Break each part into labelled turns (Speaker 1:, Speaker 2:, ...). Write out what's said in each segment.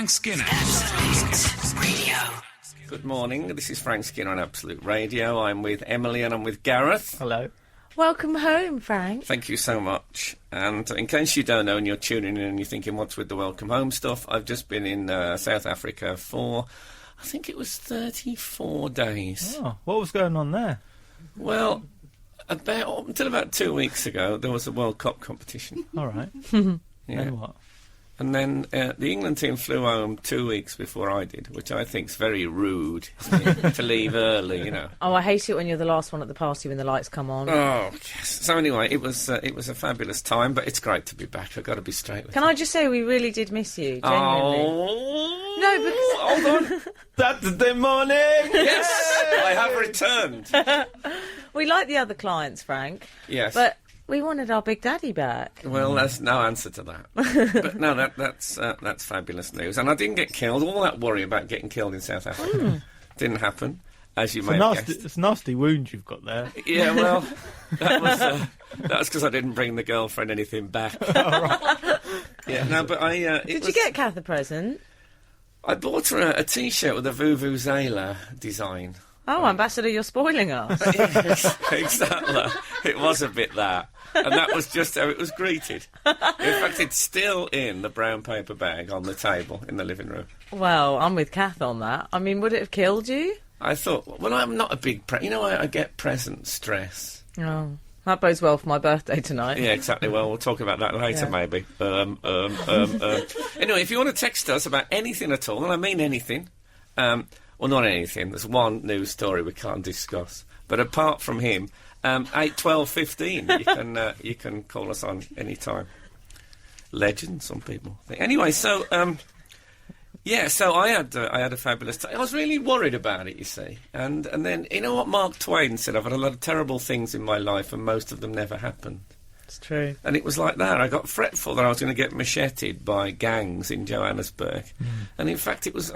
Speaker 1: Frank Skinner.
Speaker 2: Absolute Radio.
Speaker 3: Good morning, this is Frank Skinner on Absolute Radio. I'm with Emily and I'm with Gareth.
Speaker 4: Hello.
Speaker 5: Welcome home, Frank.
Speaker 3: Thank you so much. And in case you don't know and you're tuning in and you're thinking, what's with the welcome home stuff? I've just been in South Africa for, I think it was 34 days.
Speaker 4: Oh, what was going on there?
Speaker 3: Well, until about 2 weeks ago, there was a World Cup competition.
Speaker 4: All right.
Speaker 3: Yeah.
Speaker 4: And what?
Speaker 3: And then the England team flew home 2 weeks before I did, which I think's very rude, isn't it, to leave early, you know.
Speaker 5: Oh, I hate it when you're the last one at the party when the lights come on.
Speaker 3: Oh, yes. So anyway, it was a fabulous time, but it's great to be back. I've got to be straight with you.
Speaker 5: Can I just say we really did miss you, genuinely.
Speaker 3: Oh,
Speaker 5: No,
Speaker 3: hold on.
Speaker 4: Saturday morning!
Speaker 3: Yes, I have returned.
Speaker 5: We like the other clients, Frank.
Speaker 3: Yes.
Speaker 5: But we wanted our Big Daddy back.
Speaker 3: Well, there's no answer to that. But no, that's fabulous news. And I didn't get killed. All that worry about getting killed in South Africa didn't happen, as you may have guessed.
Speaker 4: It's a nasty wound you've got there.
Speaker 3: Yeah, well, that was because I didn't bring the girlfriend anything back.
Speaker 4: Oh, right.
Speaker 3: Yeah, no, but
Speaker 5: Did you get Kath a present?
Speaker 3: I bought her a T-shirt with a Vuvuzela design.
Speaker 5: Oh, Ambassador, you're spoiling us.
Speaker 3: Yes, exactly. It was a bit that. And that was just how it was greeted. In fact, it's still in the brown paper bag on the table in the living room.
Speaker 5: Well, I'm with Kath on that. I mean, would it have killed you?
Speaker 3: I thought, well, I'm not a big... I get present stress.
Speaker 5: Oh, that bodes well for my birthday tonight.
Speaker 3: Yeah, exactly. Well, we'll talk about that later, maybe. Anyway, if you want to text us about anything at all, and I mean anything... well, not anything. There's one news story we can't discuss. But apart from him, 8, 12, 15, you can call us on any time. Legend, some people think. Anyway, so so I had a fabulous time. I was really worried about it, you see. And then, you know what Mark Twain said? I've had a lot of terrible things in my life, and most of them never happened.
Speaker 5: It's true.
Speaker 3: And it was like that. I got fretful that I was going to get macheted by gangs in Johannesburg. And in fact, it was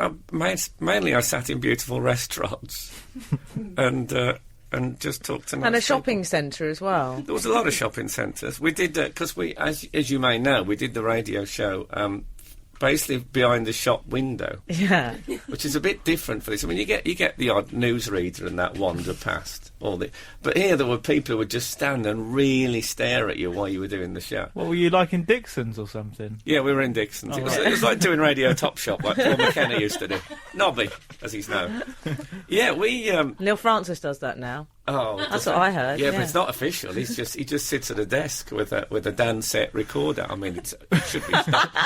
Speaker 3: mainly I sat in beautiful restaurants and just talked to nice
Speaker 5: And a
Speaker 3: people.
Speaker 5: shopping centre as well.
Speaker 3: There was a lot of shopping centres. We did, because as you may know, we did the radio show basically behind the shop window.
Speaker 5: Yeah.
Speaker 3: Which is a bit different for this. I mean, you get the odd newsreader and that wander past. But here there were people who would just stand and really stare at you while you were doing the show.
Speaker 4: What were you like in Dixon's or something?
Speaker 3: Yeah, we were in Dixon's.
Speaker 4: Oh,
Speaker 3: It was like doing Radio Top Shop, like Paul McKenna used to do. Nobby, as he's known. Yeah, we...
Speaker 5: Neil Francis does that now.
Speaker 3: Oh,
Speaker 5: That's what I heard.
Speaker 3: Yeah, but it's not official. He just sits at a desk with a Dansette recorder. I mean, it should be stopped.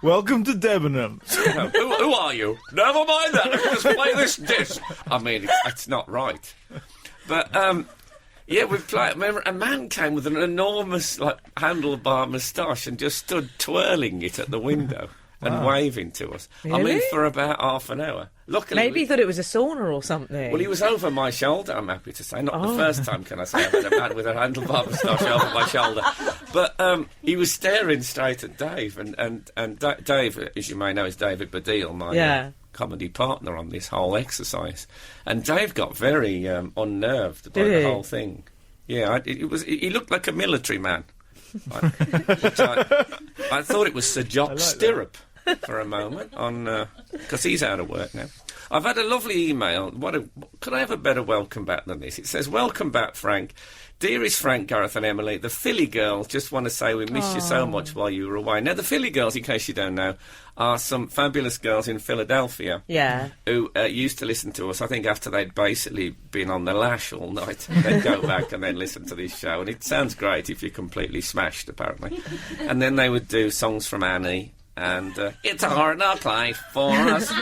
Speaker 4: Welcome to Debenham.
Speaker 3: No, who are you? Never mind that. Just play this disc. I mean, it's not right. But yeah, we played. Remember, a man came with an enormous handlebar moustache and just stood twirling it at the window and waving to us.
Speaker 5: Really?
Speaker 3: I mean, for about half an hour. Luckily,
Speaker 5: Maybe he thought it was a sauna or something.
Speaker 3: well, he was over my shoulder, I'm happy to say. Not the first time, can I say, I've had a man with a handlebar moustache over my shoulder. But he was staring straight at Dave. And Dave, as you may know, is David Baddiel, my comedy partner on this whole exercise. And Dave got very unnerved by the whole thing. Yeah, he looked like a military man. I thought it was Sir Jock Stirrup. For a moment, because he's out of work now. I've had a lovely email. Could I have a better welcome back than this? It says, "Welcome back, Frank. Dearest Frank, Gareth and Emily, the Philly girls just want to say we missed you so much while you were away." Now, the Philly girls, in case you don't know, are some fabulous girls in Philadelphia who used to listen to us, I think, after they'd basically been on the lash all night. They'd go back and then listen to this show. And it sounds great if you're completely smashed, apparently. And then they would do songs from Annie. And it's a hard knock life for us.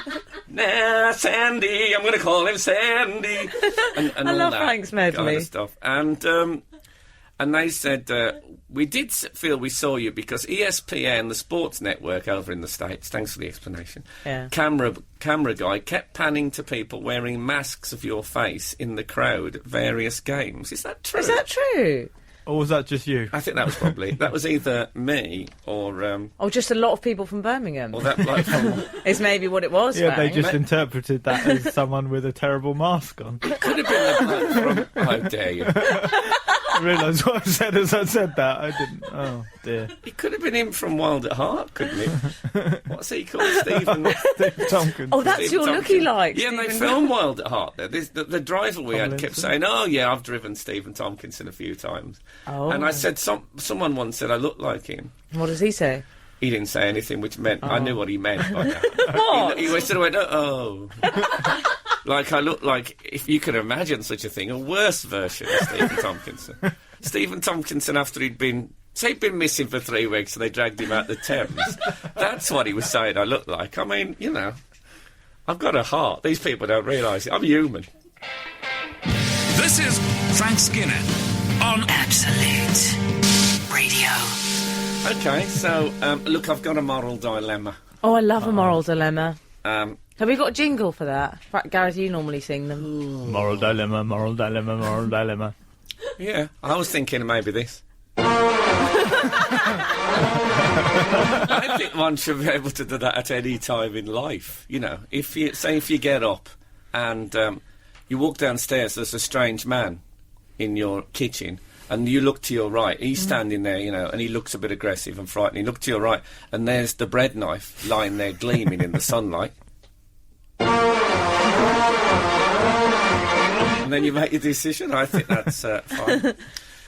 Speaker 3: Nah, Sandy, I'm going to call him Sandy. And
Speaker 5: I
Speaker 3: all
Speaker 5: love
Speaker 3: that
Speaker 5: Frank's medley.
Speaker 3: kind of stuff. And they said, we did feel we saw you because ESPN, the sports network over in the States, thanks for the explanation, camera guy kept panning to people wearing masks of your face in the crowd at various games. Is that true?
Speaker 5: Is that true?
Speaker 4: Or was that just you?
Speaker 3: I think that was probably... that was either me or...
Speaker 5: Or just a lot of people from Birmingham.
Speaker 3: Or that bloke from...
Speaker 5: Is maybe what it was,
Speaker 4: Yeah,
Speaker 5: Frank.
Speaker 4: they just interpreted that as someone with a terrible mask on.
Speaker 3: Could have been the bloke from... How dare you?
Speaker 4: I realised what I said as I said that. I didn't. Oh, dear.
Speaker 3: It could have been him from Wild at Heart, couldn't it? What's he called? Stephen?
Speaker 4: Steve Tompkins.
Speaker 5: Oh, that's
Speaker 3: Stephen
Speaker 5: your
Speaker 3: Tompkins.
Speaker 5: looky-like.
Speaker 3: Yeah, and they
Speaker 5: Stephen.
Speaker 3: filmed Wild at Heart there. The driver we had kept
Speaker 4: Tomlinson.
Speaker 3: saying, "Oh, yeah, I've driven Stephen Tompkinson a few times."
Speaker 5: Oh.
Speaker 3: And I said, someone once said I look like him.
Speaker 5: What does he say?
Speaker 3: He didn't say anything, which meant I knew what he meant by that.
Speaker 5: What?
Speaker 3: He sort of went, "Oh." Like I look like, if you could imagine such a thing, a worse version of Stephen Tompkinson. Stephen Tompkinson, after he'd been missing for 3 weeks and they dragged him out the Thames. That's what he was saying I look like. I mean, you know, I've got a heart. These people don't realise it. I'm human.
Speaker 2: This is Frank Skinner on Absolute Radio.
Speaker 3: OK, so, look, I've got a moral dilemma.
Speaker 5: Oh, I love a moral dilemma.
Speaker 3: Um,
Speaker 5: Have we got a jingle for that? Gareth, you normally sing them.
Speaker 4: Moral dilemma, moral dilemma, moral dilemma.
Speaker 3: yeah, I was thinking maybe this. I think one should be able to do that at any time in life. You know, if you get up and you walk downstairs, there's a strange man in your kitchen, and you look to your right. He's standing there, you know, and he looks a bit aggressive and frightening. You look to your right, and there's the bread knife lying there gleaming in the sunlight. And then you make your decision. I think that's fine.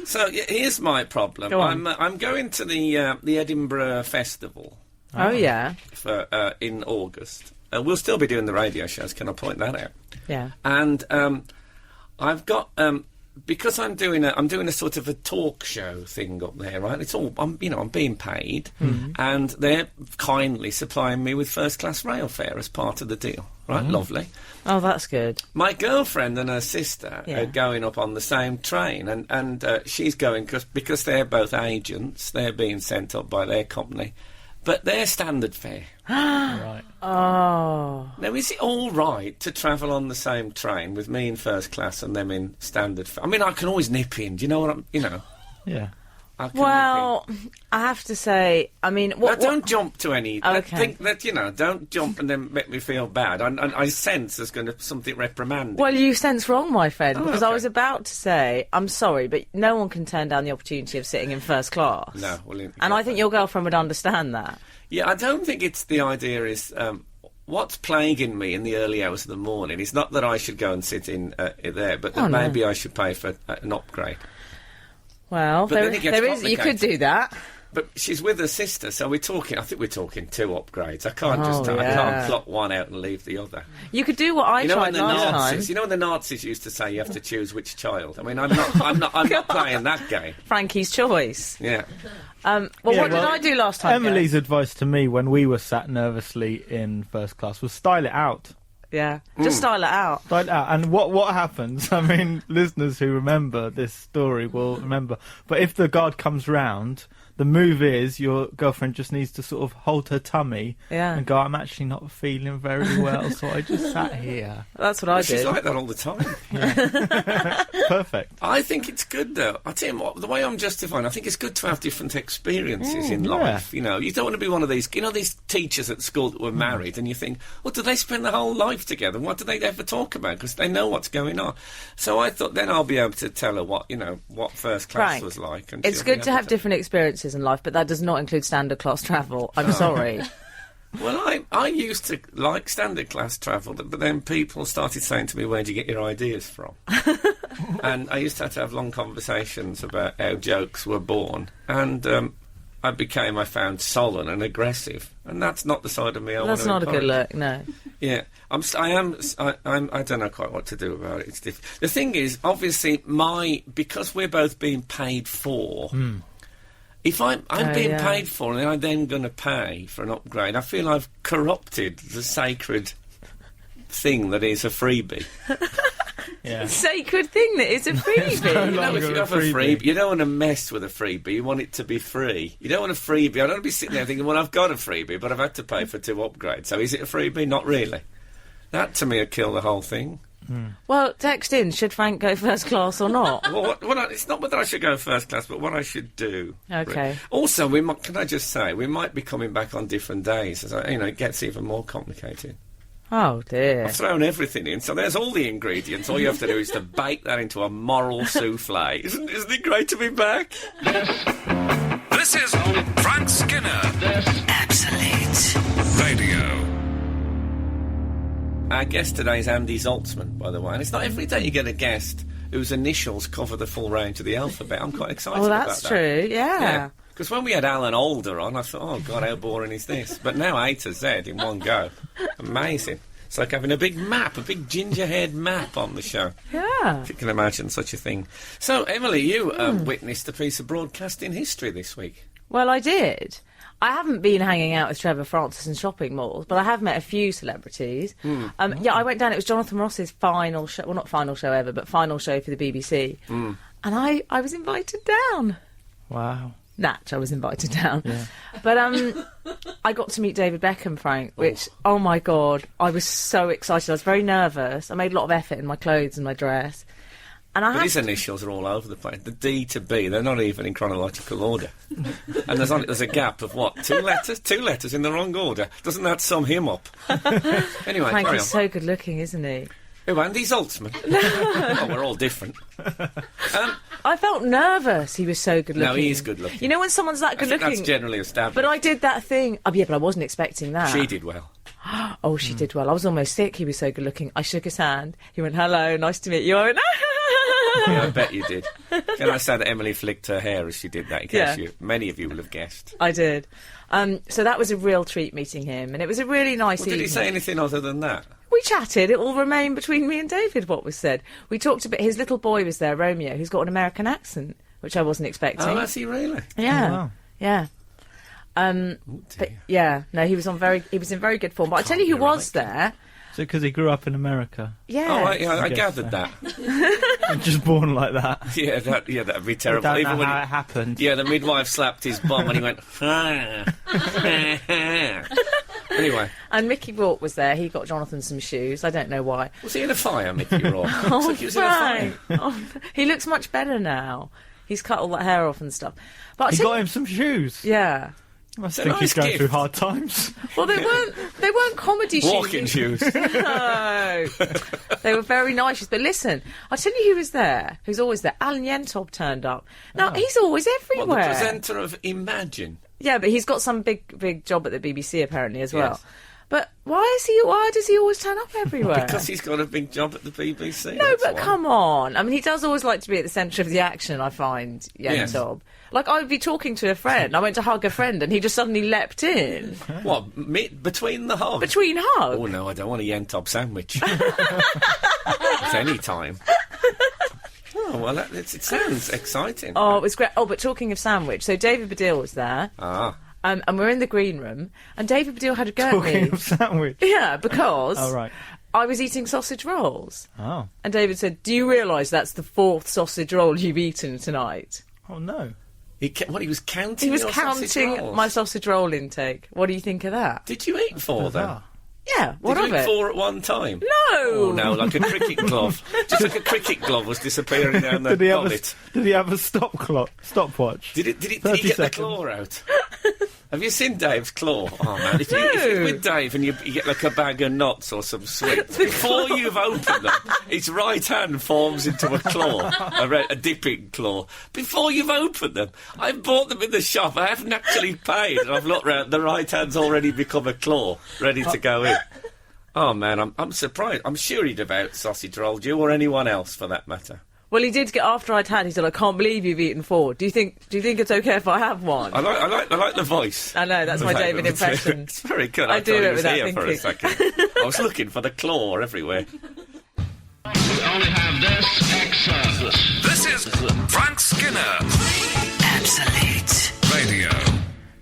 Speaker 3: So here's my problem.
Speaker 5: Go on.
Speaker 3: I'm going to the Edinburgh Festival
Speaker 5: Oh, yeah.
Speaker 3: for in August. We'll still be doing the radio shows. Can I point that out?
Speaker 5: Yeah.
Speaker 3: And I've got because I'm doing a sort of a talk show thing up there, right? It's all I'm being paid, and they're kindly supplying me with first class rail fare as part of the deal. Right, lovely.
Speaker 5: Oh, that's good.
Speaker 3: My girlfriend and her sister
Speaker 5: Yeah.
Speaker 3: are going up on the same train, and she's going because they're both agents. They're being sent up by their company, but they're standard fare.
Speaker 4: Right.
Speaker 5: Oh.
Speaker 3: Now, is it all right to travel on the same train with me in first class and them in standard fare? I mean, I can always nip in. Do you know what I'm? You know,
Speaker 4: Yeah.
Speaker 3: I can
Speaker 5: Well, I have to say, I mean...
Speaker 3: nip in. Now, don't jump to any...
Speaker 5: Okay.
Speaker 3: Think that, don't jump and then make me feel bad. I sense there's going to be something reprimanding.
Speaker 5: Well, you sense wrong, my friend,
Speaker 3: Oh,
Speaker 5: because I
Speaker 3: okay.
Speaker 5: was about to say, I'm sorry, but no one can turn down the opportunity of sitting in first class.
Speaker 3: No, well...
Speaker 5: And I think your girlfriend would understand that.
Speaker 3: Yeah, I don't think it's the idea is... what's plaguing me in the early hours of the morning is not that I should go and sit in there, but that
Speaker 5: Oh, no.
Speaker 3: maybe I should pay for an upgrade.
Speaker 5: Well,
Speaker 3: But then it gets
Speaker 5: you could
Speaker 3: complicated.
Speaker 5: do that.
Speaker 3: But she's with her sister, so I think we're talking 2 upgrades. I can't
Speaker 5: Oh,
Speaker 3: I
Speaker 5: yeah.
Speaker 3: can't plot one out and leave the other.
Speaker 5: You could do what I
Speaker 3: You know
Speaker 5: tried
Speaker 3: when the
Speaker 5: last
Speaker 3: Nazis,
Speaker 5: time.
Speaker 3: you know when the Nazis used to say you have to choose which child. I mean, I'm not playing that game.
Speaker 5: Frankie's choice.
Speaker 3: Yeah.
Speaker 5: Well,
Speaker 4: Yeah,
Speaker 5: what did
Speaker 4: well,
Speaker 5: I do last time?
Speaker 4: Emily's advice to me when we were sat nervously in first class was style it out.
Speaker 5: Gareth? Yeah, just style it out.
Speaker 4: Style it out. And what happens, I mean, listeners who remember this story will remember, but if the guard comes round, the move is your girlfriend just needs to sort of hold her tummy
Speaker 5: Yeah.
Speaker 4: and go, I'm actually not feeling very well, so I just sat here.
Speaker 5: That's what I
Speaker 3: She's
Speaker 5: did.
Speaker 3: like that all the time.
Speaker 4: Perfect.
Speaker 3: I think it's good, though. I tell you what, the way I'm justifying, I think it's good to have different experiences in
Speaker 4: yeah.
Speaker 3: life. You know, you don't want to be one of these, these teachers at school that were married, and you think, well, do they spend their whole life together? What do they ever talk about? Because they know what's going on. So I thought then I'll be able to tell her what first class
Speaker 5: Frank,
Speaker 3: was like. And
Speaker 5: It's
Speaker 3: she'll be
Speaker 5: good to
Speaker 3: able
Speaker 5: have different experiences in life, but that does not include standard class travel. I'm sorry.
Speaker 3: Well, I used to like standard class travel, but then people started saying to me, where do you get your ideas from? And I used to have long conversations about how jokes were born. And I found sullen and aggressive. And that's not the side of me I want
Speaker 5: That's
Speaker 3: to
Speaker 5: not a good
Speaker 3: encourage.
Speaker 5: look, no.
Speaker 3: Yeah, I don't know quite what to do about it. It's the thing is, obviously, because we're both being paid for... If I'm being
Speaker 5: yeah.
Speaker 3: paid for and I'm then going to pay for an upgrade, I feel I've corrupted the sacred thing that is a freebie.
Speaker 4: Yeah.
Speaker 5: Sacred thing that is a freebie.
Speaker 4: no
Speaker 3: You know,
Speaker 4: longer
Speaker 3: if you
Speaker 4: a
Speaker 3: have a
Speaker 4: freebie.
Speaker 3: freebie, you don't want to mess with a freebie. You want it to be free. You don't want a freebie. I don't want to be sitting there thinking, well, I've got a freebie, but I've had to pay for 2 upgrades. So is it a freebie? Not really. That, to me, would kill the whole thing.
Speaker 5: Well, text in, should Frank go first class or not?
Speaker 3: Well, it's not whether I should go first class, but what I should do.
Speaker 5: Okay.
Speaker 3: Also, can I just say, we might be coming back on different days. As it gets even more complicated.
Speaker 5: Oh, dear.
Speaker 3: I've thrown everything in, so there's all the ingredients. All you have to do is to bake that into a moral souffle. Isn't it great to be back?
Speaker 2: This is Frank Skinner. Absolute Radio.
Speaker 3: Our guest today is Andy Zaltzman, by the way, and it's not every day you get a guest whose initials cover the full range of the alphabet. I'm quite excited about that.
Speaker 5: Oh, that's true, yeah.
Speaker 3: Because when we had Alan Alda on, I thought, oh, God, how boring is this? But now A to Z in one go. Amazing. It's like having a big map, a big ginger-haired map on the show.
Speaker 5: Yeah.
Speaker 3: If you can imagine such a thing. So, Emily, you witnessed a piece of broadcasting history this week.
Speaker 5: Well, I did. I haven't been hanging out with Trevor Francis in shopping malls, but I have met a few celebrities. Yeah, I went down, it was Jonathan Ross's final show, well, not final show ever, but final show for the BBC. And I was invited down.
Speaker 4: Wow.
Speaker 5: Natch, I was invited down.
Speaker 4: Yeah.
Speaker 5: But I got to meet David Beckham, Frank, which, oh my God, I was so excited. I was very nervous. I made a lot of effort in my clothes and my dress. And
Speaker 3: But his initials are all over the place. The D to B, they're not even in chronological order. And there's a gap of, what, 2 letters? 2 letters in the wrong order. Doesn't that sum him up? Anyway,
Speaker 5: Frank,
Speaker 3: carry
Speaker 5: he's
Speaker 3: on.
Speaker 5: so good looking, isn't he?
Speaker 3: Who, Andy Zaltzman? Oh, we're all different.
Speaker 5: I felt nervous. He was so good looking.
Speaker 3: No, he is good looking.
Speaker 5: You know when someone's that
Speaker 3: I
Speaker 5: good
Speaker 3: think
Speaker 5: looking?
Speaker 3: that's generally established.
Speaker 5: But I did that thing. Oh, yeah, but I wasn't expecting that.
Speaker 3: She did well.
Speaker 5: Oh, she did well. I was almost sick. He was so good looking. I shook his hand. He went, hello, nice to meet you. I went,
Speaker 3: Yeah, I bet you did. Can I say that Emily flicked her hair as she did that, in case many of you will have guessed.
Speaker 5: I did. So that was a real treat meeting him, and it was a really nice
Speaker 3: Well,
Speaker 5: evening.
Speaker 3: did he say anything other than that?
Speaker 5: We chatted. It will remain between me and David what was said. We talked a bit. His little boy was there, Romeo, who's got an American accent, which I wasn't expecting.
Speaker 3: Oh, has he really?
Speaker 5: Yeah.
Speaker 4: Oh, wow.
Speaker 5: Yeah. But yeah, no, he was in very good form. But I tell you who was there.
Speaker 4: So because he grew up in America,
Speaker 5: Yeah.
Speaker 3: Oh, I
Speaker 4: guess
Speaker 3: gathered
Speaker 4: so.
Speaker 3: that.
Speaker 4: just born like that.
Speaker 3: Yeah, that'd be
Speaker 4: I
Speaker 3: terrible.
Speaker 4: don't
Speaker 3: Even
Speaker 4: know
Speaker 3: when
Speaker 4: how it happened.
Speaker 3: yeah, the midwife slapped his bum and he went, Anyway,
Speaker 5: And Mickey Rourke was there. He got Jonathan some shoes. I don't know why.
Speaker 3: was he in a fire, Mickey Rourke?
Speaker 5: Oh,
Speaker 3: Looks like he was in a fire.
Speaker 5: Frank. Oh, he looks much better now. He's cut all that hair off and stuff. But I
Speaker 4: He
Speaker 5: tell
Speaker 4: got
Speaker 5: you-
Speaker 4: him some shoes.
Speaker 5: yeah.
Speaker 4: I must
Speaker 3: a
Speaker 4: think
Speaker 3: nice
Speaker 4: he's going
Speaker 3: gift.
Speaker 4: through hard times.
Speaker 5: Well, they weren't comedy shoes.
Speaker 3: Walking shoes.
Speaker 5: No. They were very nice shoes. But listen, I'll tell you who was there, who's always there. Alan Yentob turned up. Now, he's always
Speaker 3: Well,
Speaker 5: everywhere.
Speaker 3: the presenter of Imagine.
Speaker 5: Yeah, but he's got some big job at the BBC apparently as well.
Speaker 3: Yes.
Speaker 5: But why does he always turn up everywhere?
Speaker 3: Because he's got a big job at the BBC.
Speaker 5: No,
Speaker 3: that's
Speaker 5: but
Speaker 3: why.
Speaker 5: come on. I mean, he does always like to be at the centre of the action, I find,
Speaker 3: Yes.
Speaker 5: Yentob. Like, I would be talking to a friend. I went to hug a friend and he just suddenly leapt in.
Speaker 3: What, between the hugs?
Speaker 5: Between hugs.
Speaker 3: Oh, no, I don't want a Yentob sandwich. At any time. Oh, well, it sounds exciting.
Speaker 5: Oh, it was great. Oh, but talking of sandwich, so David Baddiel was there.
Speaker 3: Ah.
Speaker 5: And we're in the green room, and David Baddiel had a go at me.
Speaker 4: Talking of sandwich.
Speaker 5: Yeah, because
Speaker 4: Oh, right.
Speaker 5: I was eating sausage rolls.
Speaker 4: Oh.
Speaker 5: And David said, do you realise that's the 4th sausage roll you've eaten tonight?
Speaker 4: Oh, no.
Speaker 3: He was counting
Speaker 5: He was
Speaker 3: your sausage
Speaker 5: counting
Speaker 3: rolls?
Speaker 5: my sausage roll intake. What do you think of that?
Speaker 3: Did you eat 4 then?
Speaker 4: Bizarre.
Speaker 5: Yeah, what
Speaker 3: Did
Speaker 5: of
Speaker 3: you eat
Speaker 5: it?
Speaker 3: 4 at one time?
Speaker 5: No!
Speaker 3: Oh, no, like a cricket glove. Just like a cricket glove was disappearing down the
Speaker 4: Did he have
Speaker 3: bonnet.
Speaker 4: did he have a stopwatch?
Speaker 3: Did he
Speaker 4: 30
Speaker 3: get
Speaker 4: seconds.
Speaker 3: the claw out? Have you seen Dave's claw? Oh, man, if you're with Dave and you get like a bag of nuts or some sweets, before you've opened them, his right hand forms into a claw, a dipping claw. Before you've opened them, I've bought them in the shop, I haven't actually paid, and I've looked round, the right hand's already become a claw, ready to go in. Oh, man, I'm surprised. I'm sure he'd have out sausage rolled you, or anyone else for that matter.
Speaker 5: Well, he did get, after I'd had, he said, I can't believe you've eaten 4. Do you think it's okay if I have one?
Speaker 3: I like the voice.
Speaker 5: I know, that's my David impression.
Speaker 3: It's very good.
Speaker 5: I
Speaker 3: I
Speaker 5: do
Speaker 3: thought
Speaker 5: it
Speaker 3: he was
Speaker 5: without
Speaker 3: here for a
Speaker 5: thinking.
Speaker 3: second. I was looking for the claw everywhere.
Speaker 1: We only have this extra.
Speaker 2: This is Frank Skinner. Absolute Radio.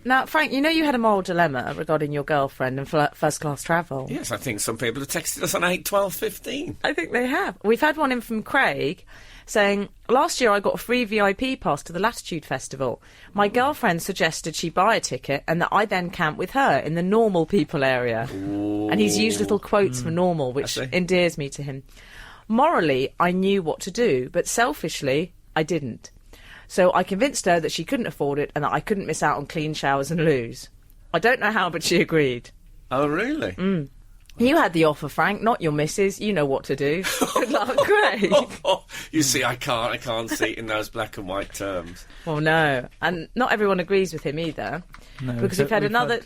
Speaker 5: Now, Frank, you know you had a moral dilemma regarding your girlfriend and first-class travel.
Speaker 3: Yes, I think some people have texted us on 8, 12, 15.
Speaker 5: I think they have. We've had one in from Craig saying, last year I got a free VIP pass to the Latitude Festival. My girlfriend suggested she buy a ticket and that I then camp with her in the normal people area.
Speaker 3: Ooh.
Speaker 5: And he's used little quotes for normal, which
Speaker 3: see.
Speaker 5: endears me to him. Morally, I knew what to do, but selfishly, I didn't. So I convinced her that she couldn't afford it and that I couldn't miss out on clean showers and loos. I don't know how, but she agreed.
Speaker 3: Oh, really?
Speaker 5: You had the offer, Frank, not your missus. You know what to do. Good luck, Craig.
Speaker 3: You see, I can't see it in those black and white terms.
Speaker 5: Well, no. And not everyone agrees with him either.
Speaker 4: No,
Speaker 5: because we've had another...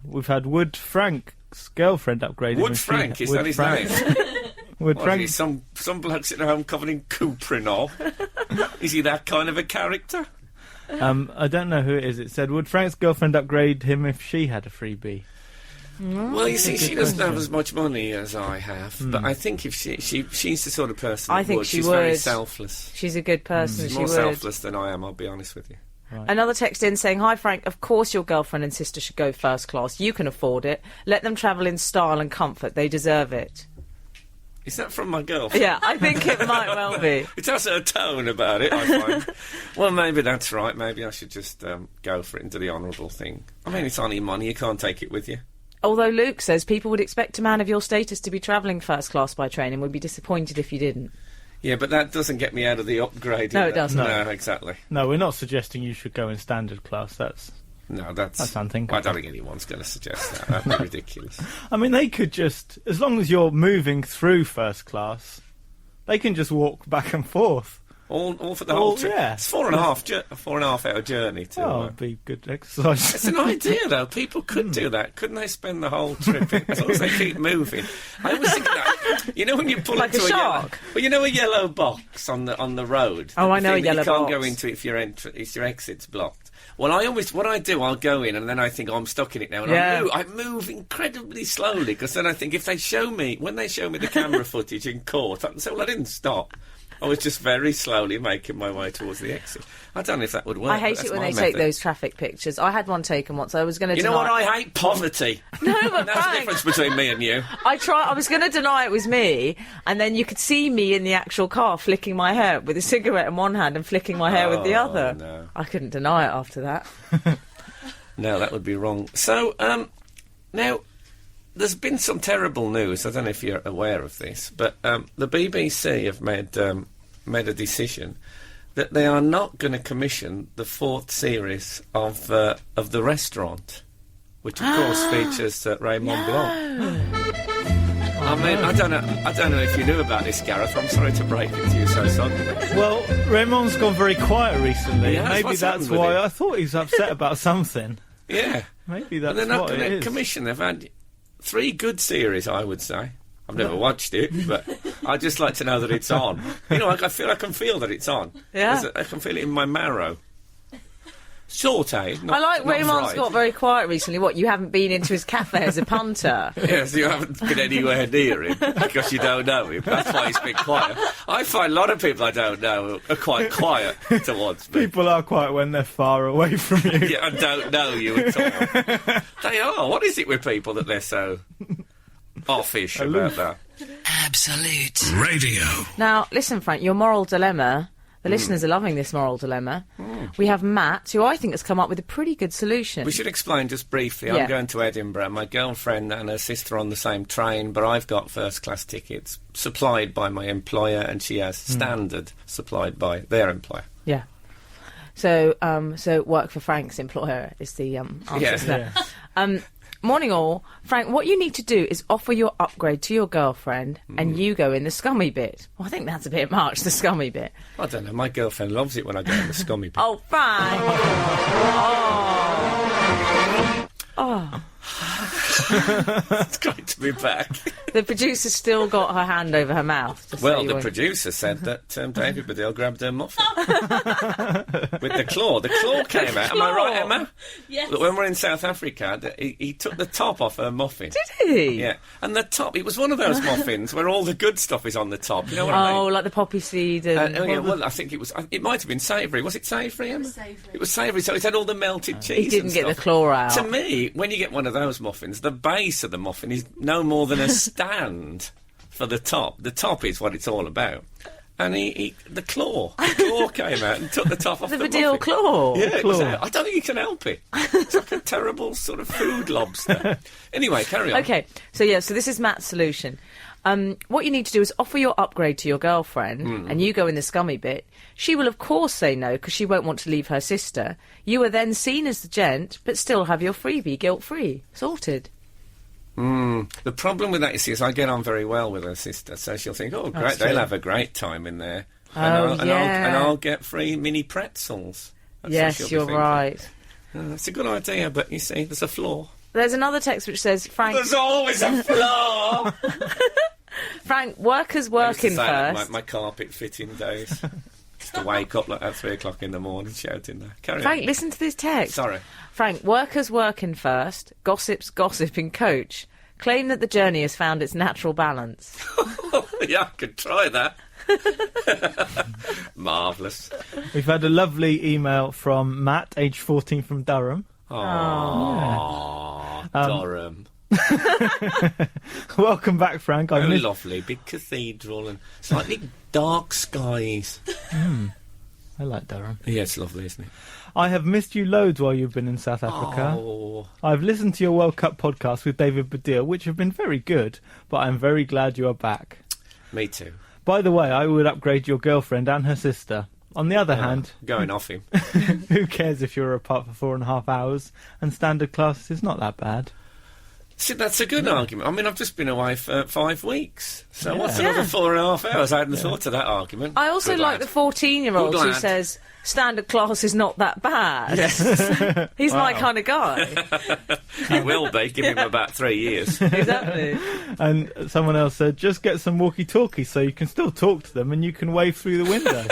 Speaker 4: we've had Wood Frank's girlfriend upgraded.
Speaker 3: Wood Frank, is that his name?
Speaker 4: Wood
Speaker 3: What,
Speaker 4: Frank.
Speaker 3: is he some bloke sitting at home covered in cuprinol? Is he that kind of a character?
Speaker 4: I don't know who it is. It said, would Frank's girlfriend upgrade him if she had a freebie?
Speaker 3: Well, you see, she doesn't have as much money as I have, but I think if she's the sort of person
Speaker 5: I
Speaker 3: that
Speaker 5: think
Speaker 3: would.
Speaker 5: she
Speaker 3: She's
Speaker 5: would.
Speaker 3: very selfless.
Speaker 5: She's a good person.
Speaker 3: She's
Speaker 5: She
Speaker 3: more
Speaker 5: would.
Speaker 3: selfless than I am, I'll be honest with you.
Speaker 4: Right.
Speaker 5: Another text in saying, hi Frank, of course your girlfriend and sister should go first class. You can afford it. Let them travel in style and comfort. They deserve it.
Speaker 3: Is that from my girlfriend?
Speaker 5: Yeah, I think it might well be.
Speaker 3: It has a tone about it, I find. Well, maybe that's right. Maybe I should just go for it and do the honourable thing. I mean, it's only money. You can't take it with you.
Speaker 5: Although Luke says people would expect a man of your status to be travelling first class by train and would be disappointed if you didn't.
Speaker 3: Yeah, but that doesn't get me out of the upgrade.
Speaker 5: No, it doesn't.
Speaker 3: No, exactly.
Speaker 4: No, we're not suggesting you should go in standard class. That's unthinkable.
Speaker 3: I don't think anyone's going to suggest that. That'd be ridiculous.
Speaker 4: I mean, they could just, as long as you're moving through first class, they can just walk back and forth.
Speaker 3: All for the whole trip.
Speaker 4: Yeah.
Speaker 3: It's 4.5 hour journey to.
Speaker 4: It'd be good exercise.
Speaker 3: It's an idea, though. People could do that. Couldn't they spend the whole trip as long as they keep moving? I always think that. You know when you pull
Speaker 5: Like
Speaker 3: into
Speaker 5: a shark?
Speaker 3: a yellow box on the road.
Speaker 5: Oh, I know
Speaker 3: The
Speaker 5: a
Speaker 3: thing that
Speaker 5: yellow
Speaker 3: you can't
Speaker 5: box.
Speaker 3: go into it if your exit's blocked. Well, what I do, I'll go in and then I think, I'm stuck in it now. And
Speaker 5: Yeah.
Speaker 3: I move incredibly slowly because then I think when they show me the camera footage in court, I can say, well, I didn't stop. I was just very slowly making my way towards the exit. I don't know if that would work.
Speaker 5: I hate
Speaker 3: but
Speaker 5: it
Speaker 3: that's
Speaker 5: when
Speaker 3: my
Speaker 5: they take
Speaker 3: method.
Speaker 5: those traffic pictures. I had one taken once. I was going to
Speaker 3: You know what? I hate poverty.
Speaker 5: No, but
Speaker 3: That's the
Speaker 5: Frank,
Speaker 3: difference between me and you.
Speaker 5: I was going to deny it was me, and then you could see me in the actual car flicking my hair with a cigarette in one hand and flicking my hair with the
Speaker 3: Oh,
Speaker 5: other.
Speaker 3: no.
Speaker 5: I couldn't deny it after that.
Speaker 3: No, that would be wrong. So, now, there's been some terrible news. I don't know if you're aware of this, but the BBC have made a decision that they are not going to commission the 4th series of The Restaurant, which of course features Raymond Blanc. I mean, I don't know if you knew about this, Gareth. I'm sorry to break it to you so suddenly.
Speaker 4: Well, Raymond's gone very quiet recently.
Speaker 3: He has.
Speaker 4: Maybe
Speaker 3: What's
Speaker 4: that's
Speaker 3: happened with
Speaker 4: why
Speaker 3: him?
Speaker 4: I thought he's upset about something.
Speaker 3: Yeah.
Speaker 4: Maybe
Speaker 3: But
Speaker 4: that's
Speaker 3: they're not
Speaker 4: what it
Speaker 3: going to
Speaker 4: is.
Speaker 3: commission. They've had 3 good series, I would say. I've never watched it, but I'd just like to know that it's on. You know, I can feel that it's on.
Speaker 5: Yeah.
Speaker 3: I can feel it in my marrow. Sautéed, not
Speaker 5: I like
Speaker 3: not
Speaker 5: Raymond's
Speaker 3: fried.
Speaker 5: got very quiet recently. What, you haven't been into his cafe as a punter?
Speaker 3: Yes, you haven't been anywhere near him because you don't know him. That's why he's been quiet. I find a lot of people I don't know are quite quiet towards me.
Speaker 4: People are quiet when they're far away from you.
Speaker 3: Yeah, I don't know you at all. They are. What is it with people that they're so offish about that?
Speaker 2: Absolute Radio.
Speaker 5: Now, listen, Frank, your moral dilemma. The listeners are loving this moral dilemma. We have Matt, who I think has come up with a pretty good solution.
Speaker 3: We should explain just briefly.
Speaker 5: Yeah.
Speaker 3: I'm going to Edinburgh. My girlfriend and her sister are on the same train, but I've got first-class tickets supplied by my employer, and she has standard supplied by their employer.
Speaker 5: Yeah. So, work for Frank's employer is the answer
Speaker 3: Yeah.
Speaker 5: to that. Morning all. Frank, what you need to do is offer your upgrade to your girlfriend and you go in the scummy bit. Well, I think that's a bit much, the scummy bit.
Speaker 3: I don't know. My girlfriend loves it when I go in the scummy bit.
Speaker 5: Oh, Frank! Oh.
Speaker 3: It's great to be back.
Speaker 5: The producer's still got her hand over her mouth. just so
Speaker 3: Well,
Speaker 5: you
Speaker 3: the
Speaker 5: won't-
Speaker 3: producer said that David Baddiel grabbed her muffin. With the claw. The claw came out. Am I right, Emma?
Speaker 6: Yes.
Speaker 3: Look, when we're in South Africa, he took the top off her muffin.
Speaker 5: Did he?
Speaker 3: Yeah. And the top, it was one of those muffins where all the good stuff is on the top. You know what I mean?
Speaker 5: Oh, like the poppy seed and...
Speaker 3: Oh, yeah, well, I think it might have been savoury. Was it savoury, Emma? It was savoury, so it had all the melted cheese.
Speaker 5: he didn't
Speaker 3: and
Speaker 5: get the
Speaker 3: stuff.
Speaker 5: claw out.
Speaker 3: To me, when you get one of those muffins, the base of the muffin is no more than a stand for the top. The top is what it's all about. And the claw came out and took the top off
Speaker 5: The
Speaker 3: the
Speaker 5: Baddiel
Speaker 3: muffin.
Speaker 5: claw.
Speaker 3: Yeah, it was out. I don't think you can help it. It's like a terrible sort of food lobster. Anyway, carry on.
Speaker 5: Okay, so this is Matt's solution. What you need to do is offer your upgrade to your girlfriend, and you go in the scummy bit. She will, of course, say no because she won't want to leave her sister. You are then seen as the gent, but still have your freebie guilt-free. Sorted.
Speaker 3: The problem with that, you see, is I get on very well with her sister, so she'll think, oh, great,
Speaker 4: That's
Speaker 3: they'll
Speaker 4: true.
Speaker 3: have a great time in there.
Speaker 5: Oh,
Speaker 3: and
Speaker 5: yeah.
Speaker 3: I'll get free mini pretzels. That's what
Speaker 5: Yes,
Speaker 3: she'll be
Speaker 5: you're
Speaker 3: thinking.
Speaker 5: right.
Speaker 3: It's a good idea, but you see, there's a flaw.
Speaker 5: There's another text which says, Frank,
Speaker 3: There's always a flaw!
Speaker 5: Frank, workers
Speaker 3: I used to
Speaker 5: working
Speaker 3: say that
Speaker 5: first.
Speaker 3: my carpet fitting days. Just to wake up like at 3 o'clock in the morning shouting there. Carry
Speaker 5: Frank,
Speaker 3: on.
Speaker 5: listen to this text.
Speaker 3: Sorry.
Speaker 5: Frank, workers working first, gossips gossiping coach, claim that the journey has found its natural balance.
Speaker 3: Yeah, I could try that. Marvellous.
Speaker 4: We've had a lovely email from Matt, age 14, from Durham.
Speaker 3: Aww, Durham.
Speaker 4: Welcome back, Frank.
Speaker 3: Oh, lovely. Big cathedral and slightly dark skies.
Speaker 4: I like Durham.
Speaker 3: Yeah, it's lovely, isn't it?
Speaker 4: I have missed you loads while you've been in South Africa.
Speaker 3: Oh,
Speaker 4: I've listened to your World Cup podcast with David Baddiel, which have been very good, but I'm very glad you are back.
Speaker 3: me too.
Speaker 4: By the way, I would upgrade your girlfriend and her sister. On the other hand,
Speaker 3: Going off him.
Speaker 4: who cares if you're apart for 4.5 hours? And standard classes is not that bad.
Speaker 3: See, that's a good argument. I mean, I've just been away for 5 weeks. So
Speaker 4: Yeah.
Speaker 3: what's another 4.5 hours? I hadn't thought of that argument.
Speaker 5: I also
Speaker 3: Good
Speaker 5: like
Speaker 3: lad.
Speaker 5: the 14-year-old
Speaker 3: Good
Speaker 5: who
Speaker 3: lad.
Speaker 5: says, standard class is not that bad.
Speaker 3: Yes,
Speaker 5: He's my kind of guy.
Speaker 3: he will be. Give him about 3 years.
Speaker 5: Exactly.
Speaker 4: And someone else said, just get some walkie-talkies so you can still talk to them and you can wave through the window.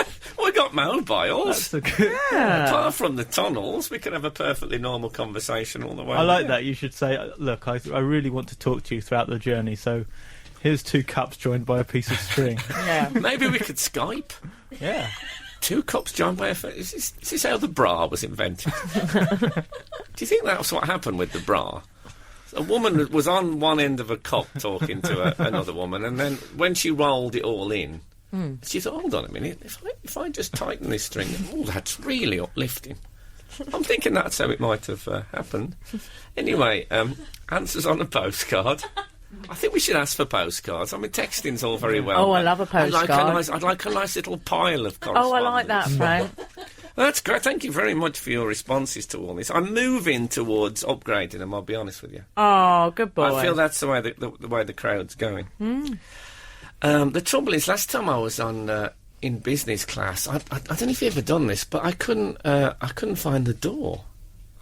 Speaker 3: We got mobiles.
Speaker 4: That's a good...
Speaker 3: Apart from the tunnels, we can have a perfectly normal conversation all the way.
Speaker 4: I like that. You should say, look, I really want to talk to you throughout the journey, so here's 2 cups joined by a piece of string.
Speaker 5: Yeah.
Speaker 3: Maybe we could Skype.
Speaker 4: Yeah.
Speaker 3: 2 cups joined by a... Is this how the bra was invented? Do you think that's what happened with the bra? A woman was on one end of a cup talking to another woman, and then when she rolled it all in, she thought, hold on a minute, if I just tighten this string, oh, that's really uplifting. I'm thinking that's how it might have happened. Anyway, answers on a postcard. I think we should ask for postcards. I mean, texting's all very well.
Speaker 5: Oh, I
Speaker 3: but
Speaker 5: love a postcard.
Speaker 3: I'd like a nice little pile of correspondence.
Speaker 5: Oh, I like that, Frank.
Speaker 3: That's great. Thank you very much for your responses to all this. I'm moving towards upgrading them, I'll be honest with you.
Speaker 5: Oh, good boy.
Speaker 3: I feel that's the way the way the crowd's going. The trouble is, last time I was on in business class, I don't know if you've ever done this, but I couldn't find the door.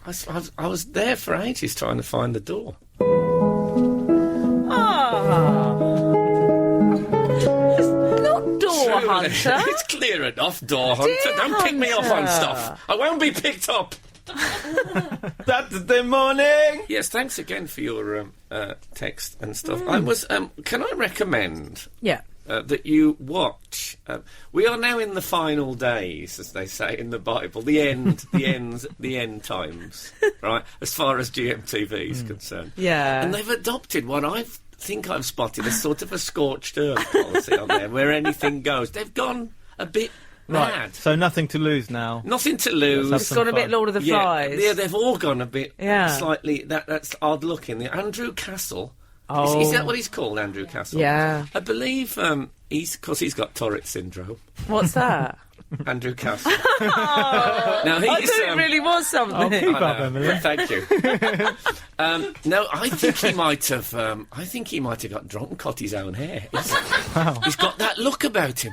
Speaker 3: I was there for ages trying to find the door.
Speaker 5: It's not Door Hunter.
Speaker 3: It's clear enough, door hunter.
Speaker 5: Dear
Speaker 3: Don't pick me up on
Speaker 5: Hunter.
Speaker 3: stuff. I won't be picked up.
Speaker 4: Saturday morning!
Speaker 3: Yes, thanks again for your text and stuff. I was. Can I recommend
Speaker 5: Yeah.
Speaker 3: that you watch? We are now in the final days, as they say in the Bible. The end, the end times. Right, as far as GMTV is concerned.
Speaker 5: Yeah.
Speaker 3: And they've adopted what I think I've spotted as sort of a scorched earth policy on there, where anything goes. They've gone a bit mad.
Speaker 4: Right, so nothing to lose now.
Speaker 3: Nothing to lose.
Speaker 4: Let's
Speaker 5: It's
Speaker 4: have
Speaker 5: got a
Speaker 4: some
Speaker 5: bit
Speaker 4: fun.
Speaker 5: Lord of the Flies.
Speaker 3: Yeah, they've all gone a bit slightly. That's odd looking. The Andrew Castle.
Speaker 5: Oh.
Speaker 3: Is that what he's called, Andrew Castle?
Speaker 5: Yeah.
Speaker 3: I believe he's got Tourette syndrome.
Speaker 5: What's that?
Speaker 3: Andrew Castle. Now
Speaker 5: I
Speaker 3: he's
Speaker 5: thought it really was something.
Speaker 4: Oh, keep
Speaker 3: I
Speaker 4: up,
Speaker 3: know.
Speaker 4: Emily.
Speaker 3: Thank you. No, I think he might have. I think he might have got drunk and cut his own hair. He's got that look about him.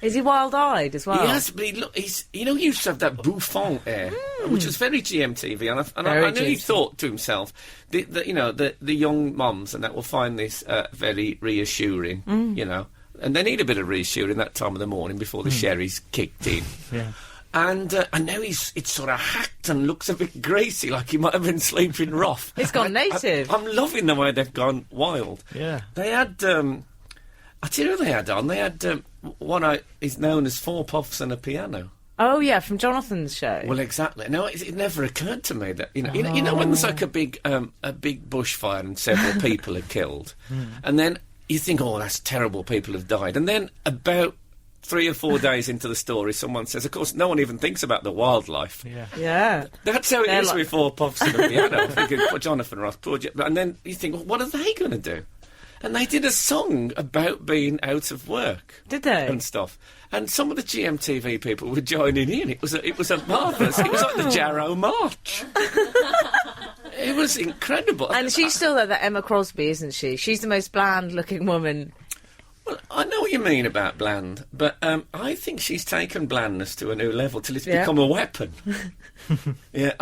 Speaker 5: Is he wild-eyed as well?
Speaker 3: He has, but he used to have that bouffant air, which was very GMTV, and I know he
Speaker 5: GMTV.
Speaker 3: thought to himself, the young mums and that will find this very reassuring, and they need a bit of reassuring that time of the morning before the sherry's kicked in.
Speaker 4: Yeah.
Speaker 3: And now it's sort of hacked and looks a bit greasy, like he might have been sleeping rough.
Speaker 5: It's gone native.
Speaker 3: I'm loving the way they've gone wild.
Speaker 4: Yeah.
Speaker 3: They had, I tell you who they had on. They had what is known as 4 puffs and a piano.
Speaker 5: Oh, yeah, from Jonathan's show.
Speaker 3: Well, exactly. No, it never occurred to me that you know when there's like a big bushfire and several people are killed, and then you think, oh, that's terrible, people have died, and then about 3 or 4 days into the story, someone says, of course, no one even thinks about the wildlife.
Speaker 4: Yeah.
Speaker 5: Yeah.
Speaker 3: That's how it
Speaker 5: They're
Speaker 3: is
Speaker 5: like-
Speaker 3: with 4 puffs and a piano. Thinking, poor Jonathan Ross, and then you think, well, what are they going to do? And they did a song about being out of work.
Speaker 5: Did they?
Speaker 3: And stuff. And some of the GMTV people were joining in. It was a marvellous. It was like the Jarrow March. It was incredible.
Speaker 5: And she's still there, that Emma Crosby, isn't she? She's the most bland-looking woman.
Speaker 3: Well, I know what you mean about bland, but I think she's taken blandness to a new level till it's become a weapon. Yeah,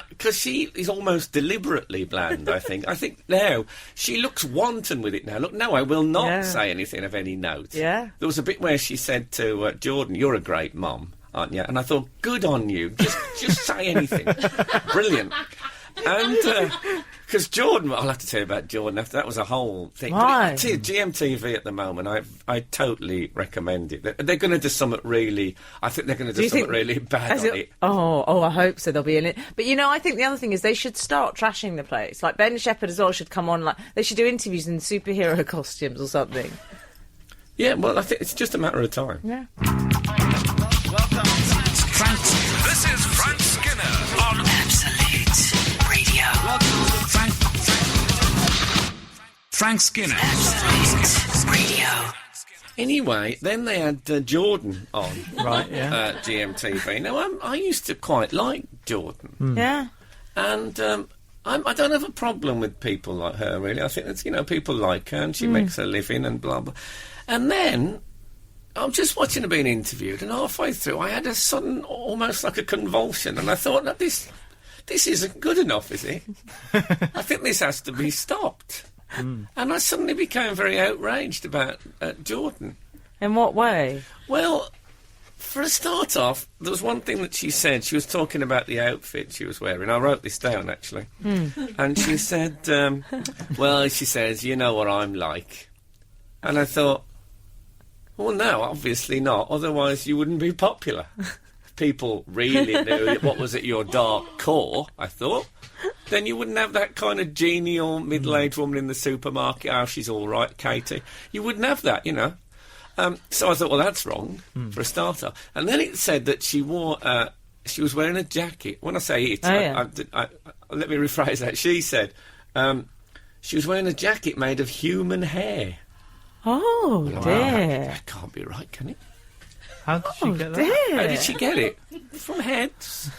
Speaker 3: because she is almost deliberately bland, I think. I think now she looks wanton with it now. Look, no, I will not say anything of any note.
Speaker 5: Yeah.
Speaker 3: There was a bit where she said to Jordan, "You're a great mum, aren't you?" And I thought, good on you. Just say anything. Brilliant. And because Jordan, I'll have to tell you about Jordan after that was a whole thing.
Speaker 5: Why?
Speaker 3: But GMTV at the moment, I totally recommend it. They're going to do something really. I think they're going to do something really bad on it.
Speaker 5: Oh, I hope so. They'll be in it. But I think the other thing is they should start trashing the place. Like Ben Shepherd as well should come on. Like they should do interviews in superhero costumes or something.
Speaker 3: Yeah, well, I think it's just a matter of time.
Speaker 5: Yeah.
Speaker 2: This is Frank Skinner on Absolute Radio. Frank Skinner. Absolute Radio.
Speaker 3: Anyway, then they had Jordan on.
Speaker 4: Right, yeah.
Speaker 3: GMTV. Now, I used to quite like Jordan.
Speaker 5: Yeah.
Speaker 3: And I don't have a problem with people like her, really. I think that's, people like her and she makes her living and blah, blah. And then I'm just watching her being interviewed, and halfway through I had a sudden, almost like a convulsion, and I thought, no, this isn't good enough, is it? I think this has to be stopped. And I suddenly became very outraged about Jordan.
Speaker 5: In what way?
Speaker 3: Well, for a start off, there was one thing that she said. She was talking about the outfit she was wearing. I wrote this down, actually. And she said, well, she says, you know what I'm like. And I thought, well, no, obviously not. Otherwise, you wouldn't be popular. People really knew what was at your dark core, I thought. Then you wouldn't have that kind of genial middle-aged woman in the supermarket. Oh, she's all right, Katie. You wouldn't have that, So I thought, well, that's wrong, for a starter. And then it said that she was wearing a jacket. When I say it, let me rephrase that. She said she was wearing a jacket made of human hair.
Speaker 5: Oh,
Speaker 3: Wow,
Speaker 5: dear.
Speaker 3: that can't be right, can it?
Speaker 4: How did she get that?
Speaker 5: Dear.
Speaker 3: How did she get it? From heads.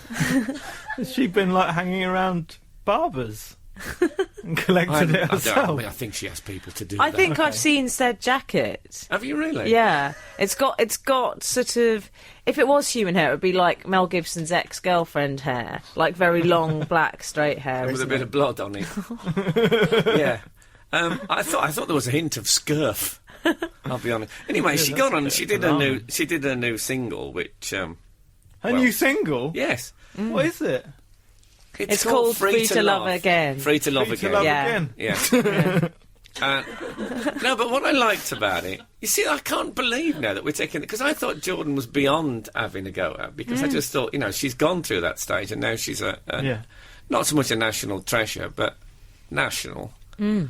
Speaker 4: Has she been, hanging around barbers and collected it herself?
Speaker 3: I think she has people to do
Speaker 5: I
Speaker 3: that.
Speaker 5: think I've seen said jacket.
Speaker 3: Have you really?
Speaker 5: Yeah, it's got sort of. If it was human hair, it would be like Mel Gibson's ex-girlfriend hair, like very long black straight hair
Speaker 3: With a
Speaker 5: isn't
Speaker 3: bit
Speaker 5: it?
Speaker 3: of blood on it. Yeah. I thought there was a hint of scurf. I'll be honest. Anyway, she got on. She did a new single, which.
Speaker 4: Her new single?
Speaker 3: Yes.
Speaker 4: What is it?
Speaker 5: It's called Free to Love Again.
Speaker 3: Free to Love
Speaker 4: Free
Speaker 3: Again.
Speaker 4: to Love
Speaker 5: Yeah.
Speaker 4: Again.
Speaker 3: Yeah. No, but what I liked about it, you see, I can't believe now that we're taking it, because I thought Jordan was beyond having a go at, because I just thought, she's gone through that stage, and now she's not so much a national treasure, but national. And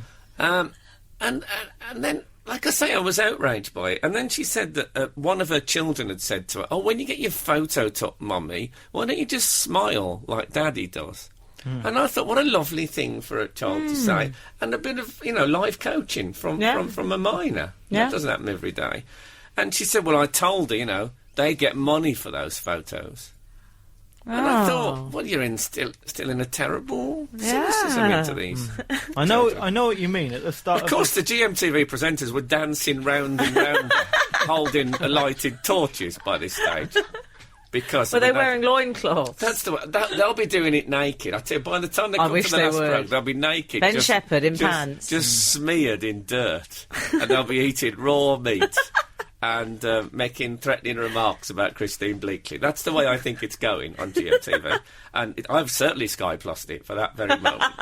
Speaker 3: then, like I say, I was outraged by it. And then she said that one of her children had said to her, "Oh, when you get your photo took, Mummy, why don't you just smile like Daddy does?" And I thought, what a lovely thing for a child to say. And a bit of, life coaching from a minor.
Speaker 5: Yeah.
Speaker 3: That doesn't happen every day. And she said, well, I told her, they get money for those photos. And I thought, well, you're still in a terrible cynicism into these.
Speaker 4: I know what you mean. At the start,
Speaker 3: Of course, the GMTV presenters were dancing round and round, holding lighted torches by this stage. Because
Speaker 5: Were they wearing loincloths?
Speaker 3: That's the way. They'll be doing it naked. I tell you, by the time they come
Speaker 5: wish
Speaker 3: to the
Speaker 5: they
Speaker 3: last
Speaker 5: would.
Speaker 3: program, they'll be naked.
Speaker 5: Ben Shepherd in pants.
Speaker 3: just smeared in dirt, and they'll be eating raw meat and making threatening remarks about Christine Bleakley. That's the way I think it's going on GMTV, and I've certainly Sky Plused it for that very moment.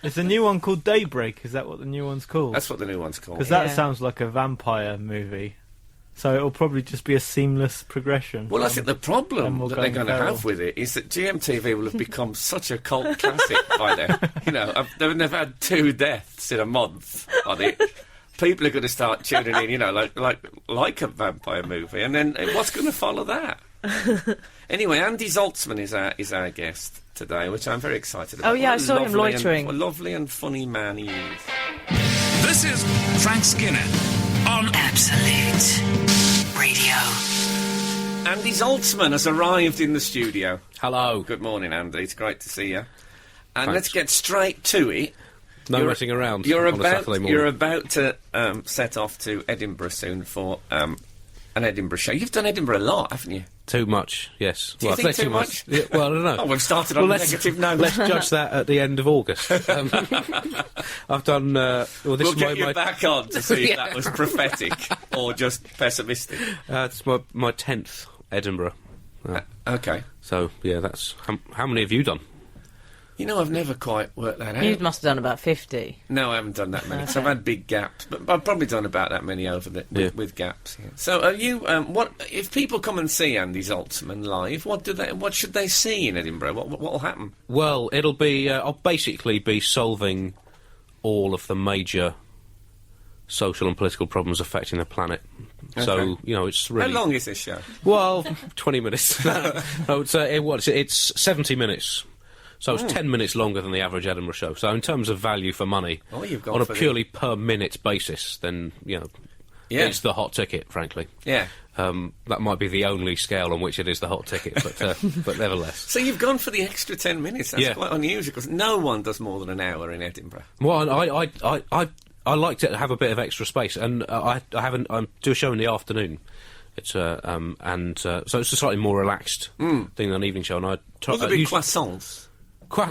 Speaker 4: It's a new one called Daybreak. Is that what the new one's called?
Speaker 3: That's what the new one's called.
Speaker 4: Because that sounds like a vampire movie. So it'll probably just be a seamless progression.
Speaker 3: Well, I think the problem
Speaker 4: Emerald
Speaker 3: that they're going to
Speaker 4: Feral.
Speaker 3: have with it is that GMTV will have become such a cult classic by then. They've had 2 deaths in a month on it. People are going to start tuning in, like a vampire movie. And then what's going to follow that? Anyway, Andy Zaltzman is our guest today, which I'm very excited about.
Speaker 5: Oh, yeah,
Speaker 3: What
Speaker 5: I
Speaker 3: a
Speaker 5: saw him
Speaker 3: lovely
Speaker 5: loitering.
Speaker 3: What a lovely and funny man he is.
Speaker 2: This is Frank Skinner on Absolute Radio.
Speaker 3: Andy Zaltzman has arrived in the studio.
Speaker 6: Hello.
Speaker 3: Good morning, Andy. It's great to see you. And
Speaker 6: Thanks.
Speaker 3: let's get straight to it.
Speaker 6: No messing around
Speaker 3: You're
Speaker 6: on a Saturday morning.
Speaker 3: You're about to set off to Edinburgh soon for an Edinburgh show. You've done Edinburgh a lot, haven't you?
Speaker 6: Too much, yes.
Speaker 3: Do you think
Speaker 6: say
Speaker 3: too much?
Speaker 6: Yeah, well, I don't know.
Speaker 3: Oh, we've started on a negative note.
Speaker 6: Let's judge that at the end of August. I've done...
Speaker 3: We'll get you back on to see if that was prophetic or just pessimistic.
Speaker 6: It's my 10th Edinburgh.
Speaker 3: Okay.
Speaker 6: So, yeah, that's... How many have you done?
Speaker 3: You know, I've never quite worked that out.
Speaker 5: You must have done about 50.
Speaker 3: No, I haven't done that many. So I've had big gaps, but I've probably done about that many over with gaps. Yeah. So, are you? What if people come and see Andy Zaltzman live? What should they see in Edinburgh? What will happen?
Speaker 6: Well, it'll be... I'll basically be solving all of the major social and political problems affecting the planet.
Speaker 3: Okay.
Speaker 6: So, you know, it's really...
Speaker 3: How long is this show?
Speaker 6: Well, 20 minutes. No, it's 70 minutes. So it's 10 minutes longer than the average Edinburgh show. So in terms of value for money,
Speaker 3: you've gone
Speaker 6: on a
Speaker 3: for
Speaker 6: purely per minute basis, then, you know, it's the hot ticket, frankly.
Speaker 3: Yeah.
Speaker 6: That might be the only scale on which it is the hot ticket, but nevertheless.
Speaker 3: So you've gone for the extra 10 minutes. That's
Speaker 6: Yeah.
Speaker 3: quite unusual, because no one does more than an hour in Edinburgh.
Speaker 6: Well, I like to have a bit of extra space, and I do a show in the afternoon. It's so it's a slightly more relaxed thing than an evening show. And
Speaker 3: Will there be croissants?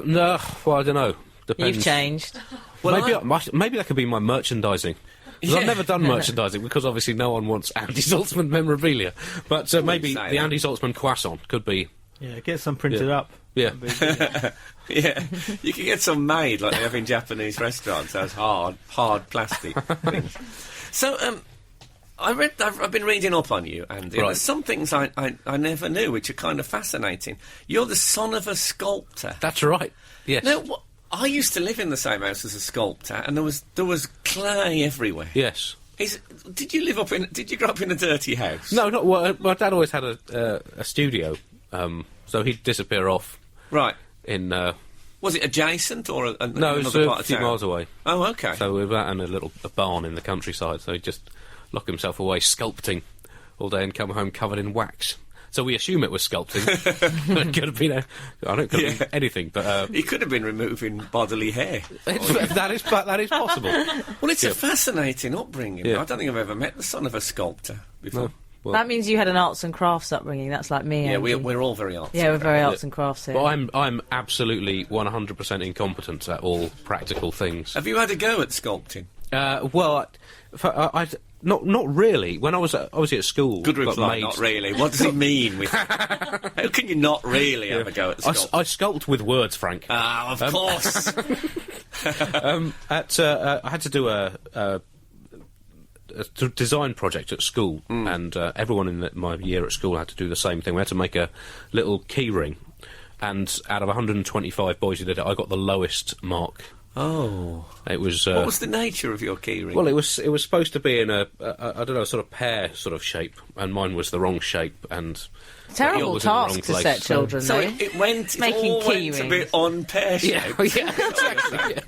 Speaker 6: No, well, I don't know. Depends.
Speaker 5: You've changed.
Speaker 6: Well, maybe that could be my merchandising. Because I've never done merchandising, because obviously no one wants Andy Zaltzman memorabilia. But maybe the Andy Zaltzman croissant could be...
Speaker 4: Yeah, get some printed up.
Speaker 6: Yeah.
Speaker 3: Yeah, you can get some made like they have in Japanese restaurants. Those hard plastic things. So, I've been reading up on you, Andy.
Speaker 6: Right.
Speaker 3: There's some things I never knew, which are kind of fascinating. You're the son of a sculptor.
Speaker 6: That's right. Yes.
Speaker 3: Now, I used to live in the same house as a sculptor, and there was clay everywhere.
Speaker 6: Yes.
Speaker 3: Did you grow up in a dirty house?
Speaker 6: No, not well. My dad always had a studio, so he'd disappear off.
Speaker 3: Right.
Speaker 6: In
Speaker 3: was it adjacent or
Speaker 6: no, it was
Speaker 3: another part
Speaker 6: a
Speaker 3: of
Speaker 6: few
Speaker 3: town?
Speaker 6: miles away.
Speaker 3: Oh, okay.
Speaker 6: So we were out in a barn in the countryside. So he'd just lock himself away sculpting all day and come home covered in wax. So we assume it was sculpting. It could have been could have been anything, but
Speaker 3: he could have been removing bodily hair.
Speaker 6: that is possible.
Speaker 3: Well, it's a fascinating upbringing.
Speaker 6: Yeah.
Speaker 3: I don't think I've ever met the son of a sculptor before.
Speaker 6: No. Well,
Speaker 5: That means you had an arts and crafts upbringing. That's like me.
Speaker 3: Yeah,
Speaker 5: Andy.
Speaker 3: we're all very artsy.
Speaker 5: Yeah, we're very arts and crafts here.
Speaker 6: but I'm absolutely 100% incompetent at all practical things.
Speaker 3: Have you had a go at sculpting?
Speaker 6: Well, not really. When I was obviously at school,
Speaker 3: Good
Speaker 6: got
Speaker 3: reply,
Speaker 6: made-
Speaker 3: not really. What does he mean with how can you not really have a go at sculpting?
Speaker 6: I sculpt with words, Frank.
Speaker 3: Ah, of course.
Speaker 6: I had to do a design project at school, and everyone in my year at school had to do the same thing. We had to make a little key ring, and out of 125 boys who did it, I got the lowest mark.
Speaker 3: Oh.
Speaker 6: It was.
Speaker 3: What was the nature of your keyring?
Speaker 6: Well, it was supposed to be in a I don't know, sort of pear sort of shape, and mine was the wrong shape, and
Speaker 5: Terrible
Speaker 6: was in the wrong
Speaker 5: task to
Speaker 6: place,
Speaker 5: set
Speaker 6: so-
Speaker 5: children,
Speaker 3: so
Speaker 5: though.
Speaker 3: it went
Speaker 5: Making
Speaker 3: all
Speaker 5: key
Speaker 3: went a
Speaker 5: rings.
Speaker 3: bit on pear shape.
Speaker 6: yeah, exactly. Yeah.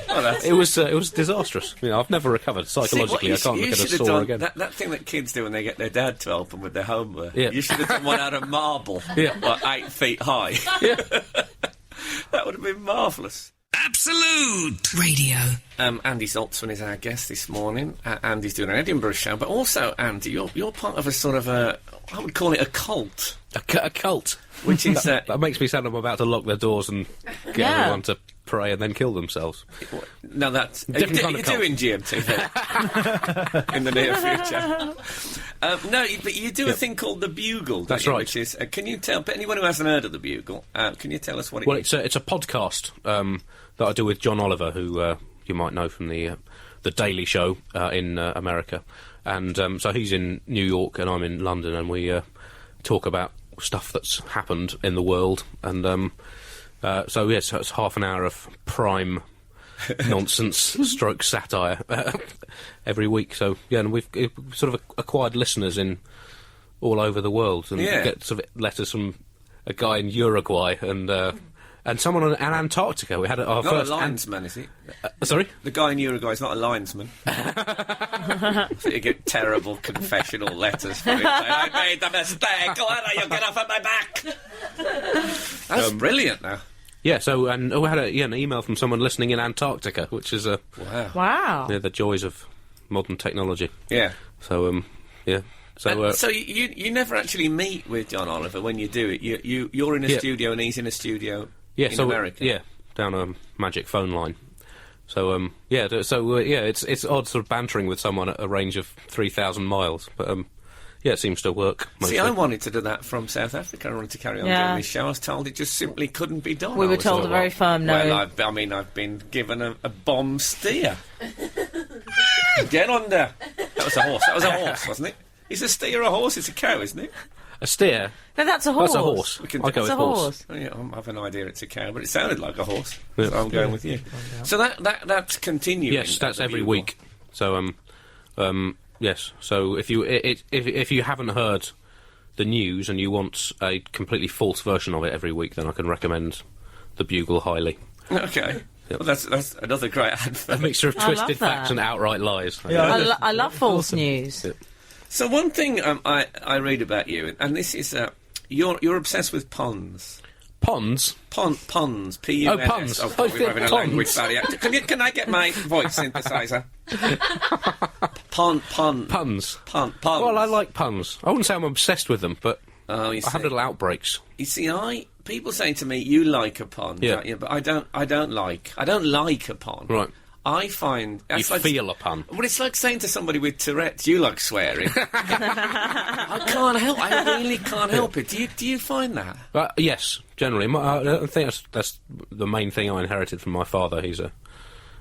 Speaker 3: Oh, that's
Speaker 6: It was disastrous. You know, I've never recovered psychologically. I can't look at a
Speaker 3: should have
Speaker 6: saw
Speaker 3: done
Speaker 6: again.
Speaker 3: that thing that kids do when they get their dad to help them with their homework.
Speaker 6: Yeah.
Speaker 3: You should have done one out of marble,
Speaker 6: Yeah.
Speaker 3: like 8 feet high.
Speaker 6: Yeah.
Speaker 3: That would have been marvellous.
Speaker 2: Absolute Radio.
Speaker 3: Andy Zaltzman is our guest this morning. Andy's doing an Edinburgh show, but also, Andy, you're part of a sort of I would call it a cult,
Speaker 6: A cult.
Speaker 3: which is
Speaker 6: That makes me sound I'm about to lock their doors and get everyone to pray and then kill themselves.
Speaker 3: no, that's
Speaker 6: Different kind of cult.
Speaker 3: doing GMTV in the near future. No, but you do a thing called the Bugle. don't
Speaker 6: That's
Speaker 3: you,
Speaker 6: right.
Speaker 3: Which is, can you tell anyone who hasn't heard of the Bugle? Can you tell us what it
Speaker 6: Well,
Speaker 3: is?
Speaker 6: it's a podcast that I do with John Oliver, who you might know from the Daily Show in America, and so he's in New York and I'm in London, and we talk about stuff that's happened in the world, and so yes, it's half an hour of prime nonsense stroke satire every week. So yeah, and we've sort of acquired listeners in all over the world, and
Speaker 3: Yeah.
Speaker 6: get sort of letters from a guy in Uruguay and someone in Antarctica. We had our
Speaker 3: Not
Speaker 6: first
Speaker 3: a linesman, is he?
Speaker 6: sorry.
Speaker 3: The guy in Uruguay is not a linesman. So you get terrible confessional letters from him saying, I made the mistake, why don't you get off of my back? That's brilliant now.
Speaker 6: Yeah, so, and we had an email from someone listening in Antarctica, which is
Speaker 5: Wow.
Speaker 6: the joys of modern technology.
Speaker 3: Yeah.
Speaker 6: So, yeah. So,
Speaker 3: So you never actually meet with John Oliver when you do it. You're in a studio and he's in a studio in America.
Speaker 6: Yeah, down a magic phone line. So, it's odd sort of bantering with someone at a range of 3,000 miles, but it seems to work mostly.
Speaker 3: See, I wanted to do that from South Africa. I wanted to carry on doing this show. I was told it just simply couldn't be done.
Speaker 5: We were told a very firm no.
Speaker 3: Well, I've been given a bomb steer. Get under. That was a horse. That was a horse, wasn't it? Is a steer a horse? It's a cow, isn't it?
Speaker 6: A steer?
Speaker 5: No, that's a horse.
Speaker 6: That's a horse. I'll go with horse.
Speaker 3: Oh, yeah, I have an idea it's a cow, but it sounded like a horse, so I'm going with you. So that's continuing.
Speaker 6: Yes, that's every week. So, yes. So if you haven't heard the news and you want a completely false version of it every week, then I can recommend the Bugle highly.
Speaker 3: Okay. Well, that's another great advert.
Speaker 6: A mixture of twisted facts and outright lies.
Speaker 5: Yeah, I love false news.
Speaker 6: Yeah.
Speaker 3: So one thing I read about you, and this is you're obsessed with puns.
Speaker 6: Ponds?
Speaker 3: Puns. P-U-N-S.
Speaker 6: Oh, puns.
Speaker 3: Oh, we're having a language barrier. Can I get my voice synthesizer? Puns.
Speaker 6: Puns.
Speaker 3: Puns.
Speaker 6: Well, I like puns. I wouldn't say I'm obsessed with them, but I
Speaker 3: see.
Speaker 6: have little outbreaks.
Speaker 3: You see, people say to me, "You like a pun, don't you?" But I don't like a pun.
Speaker 6: Right.
Speaker 3: I find...
Speaker 6: You feel a pun.
Speaker 3: Well, it's like saying to somebody with Tourette's, you like swearing. I can't help I really can't help it. Do you find that?
Speaker 6: Yes, generally. I think that's the main thing I inherited from my father. He's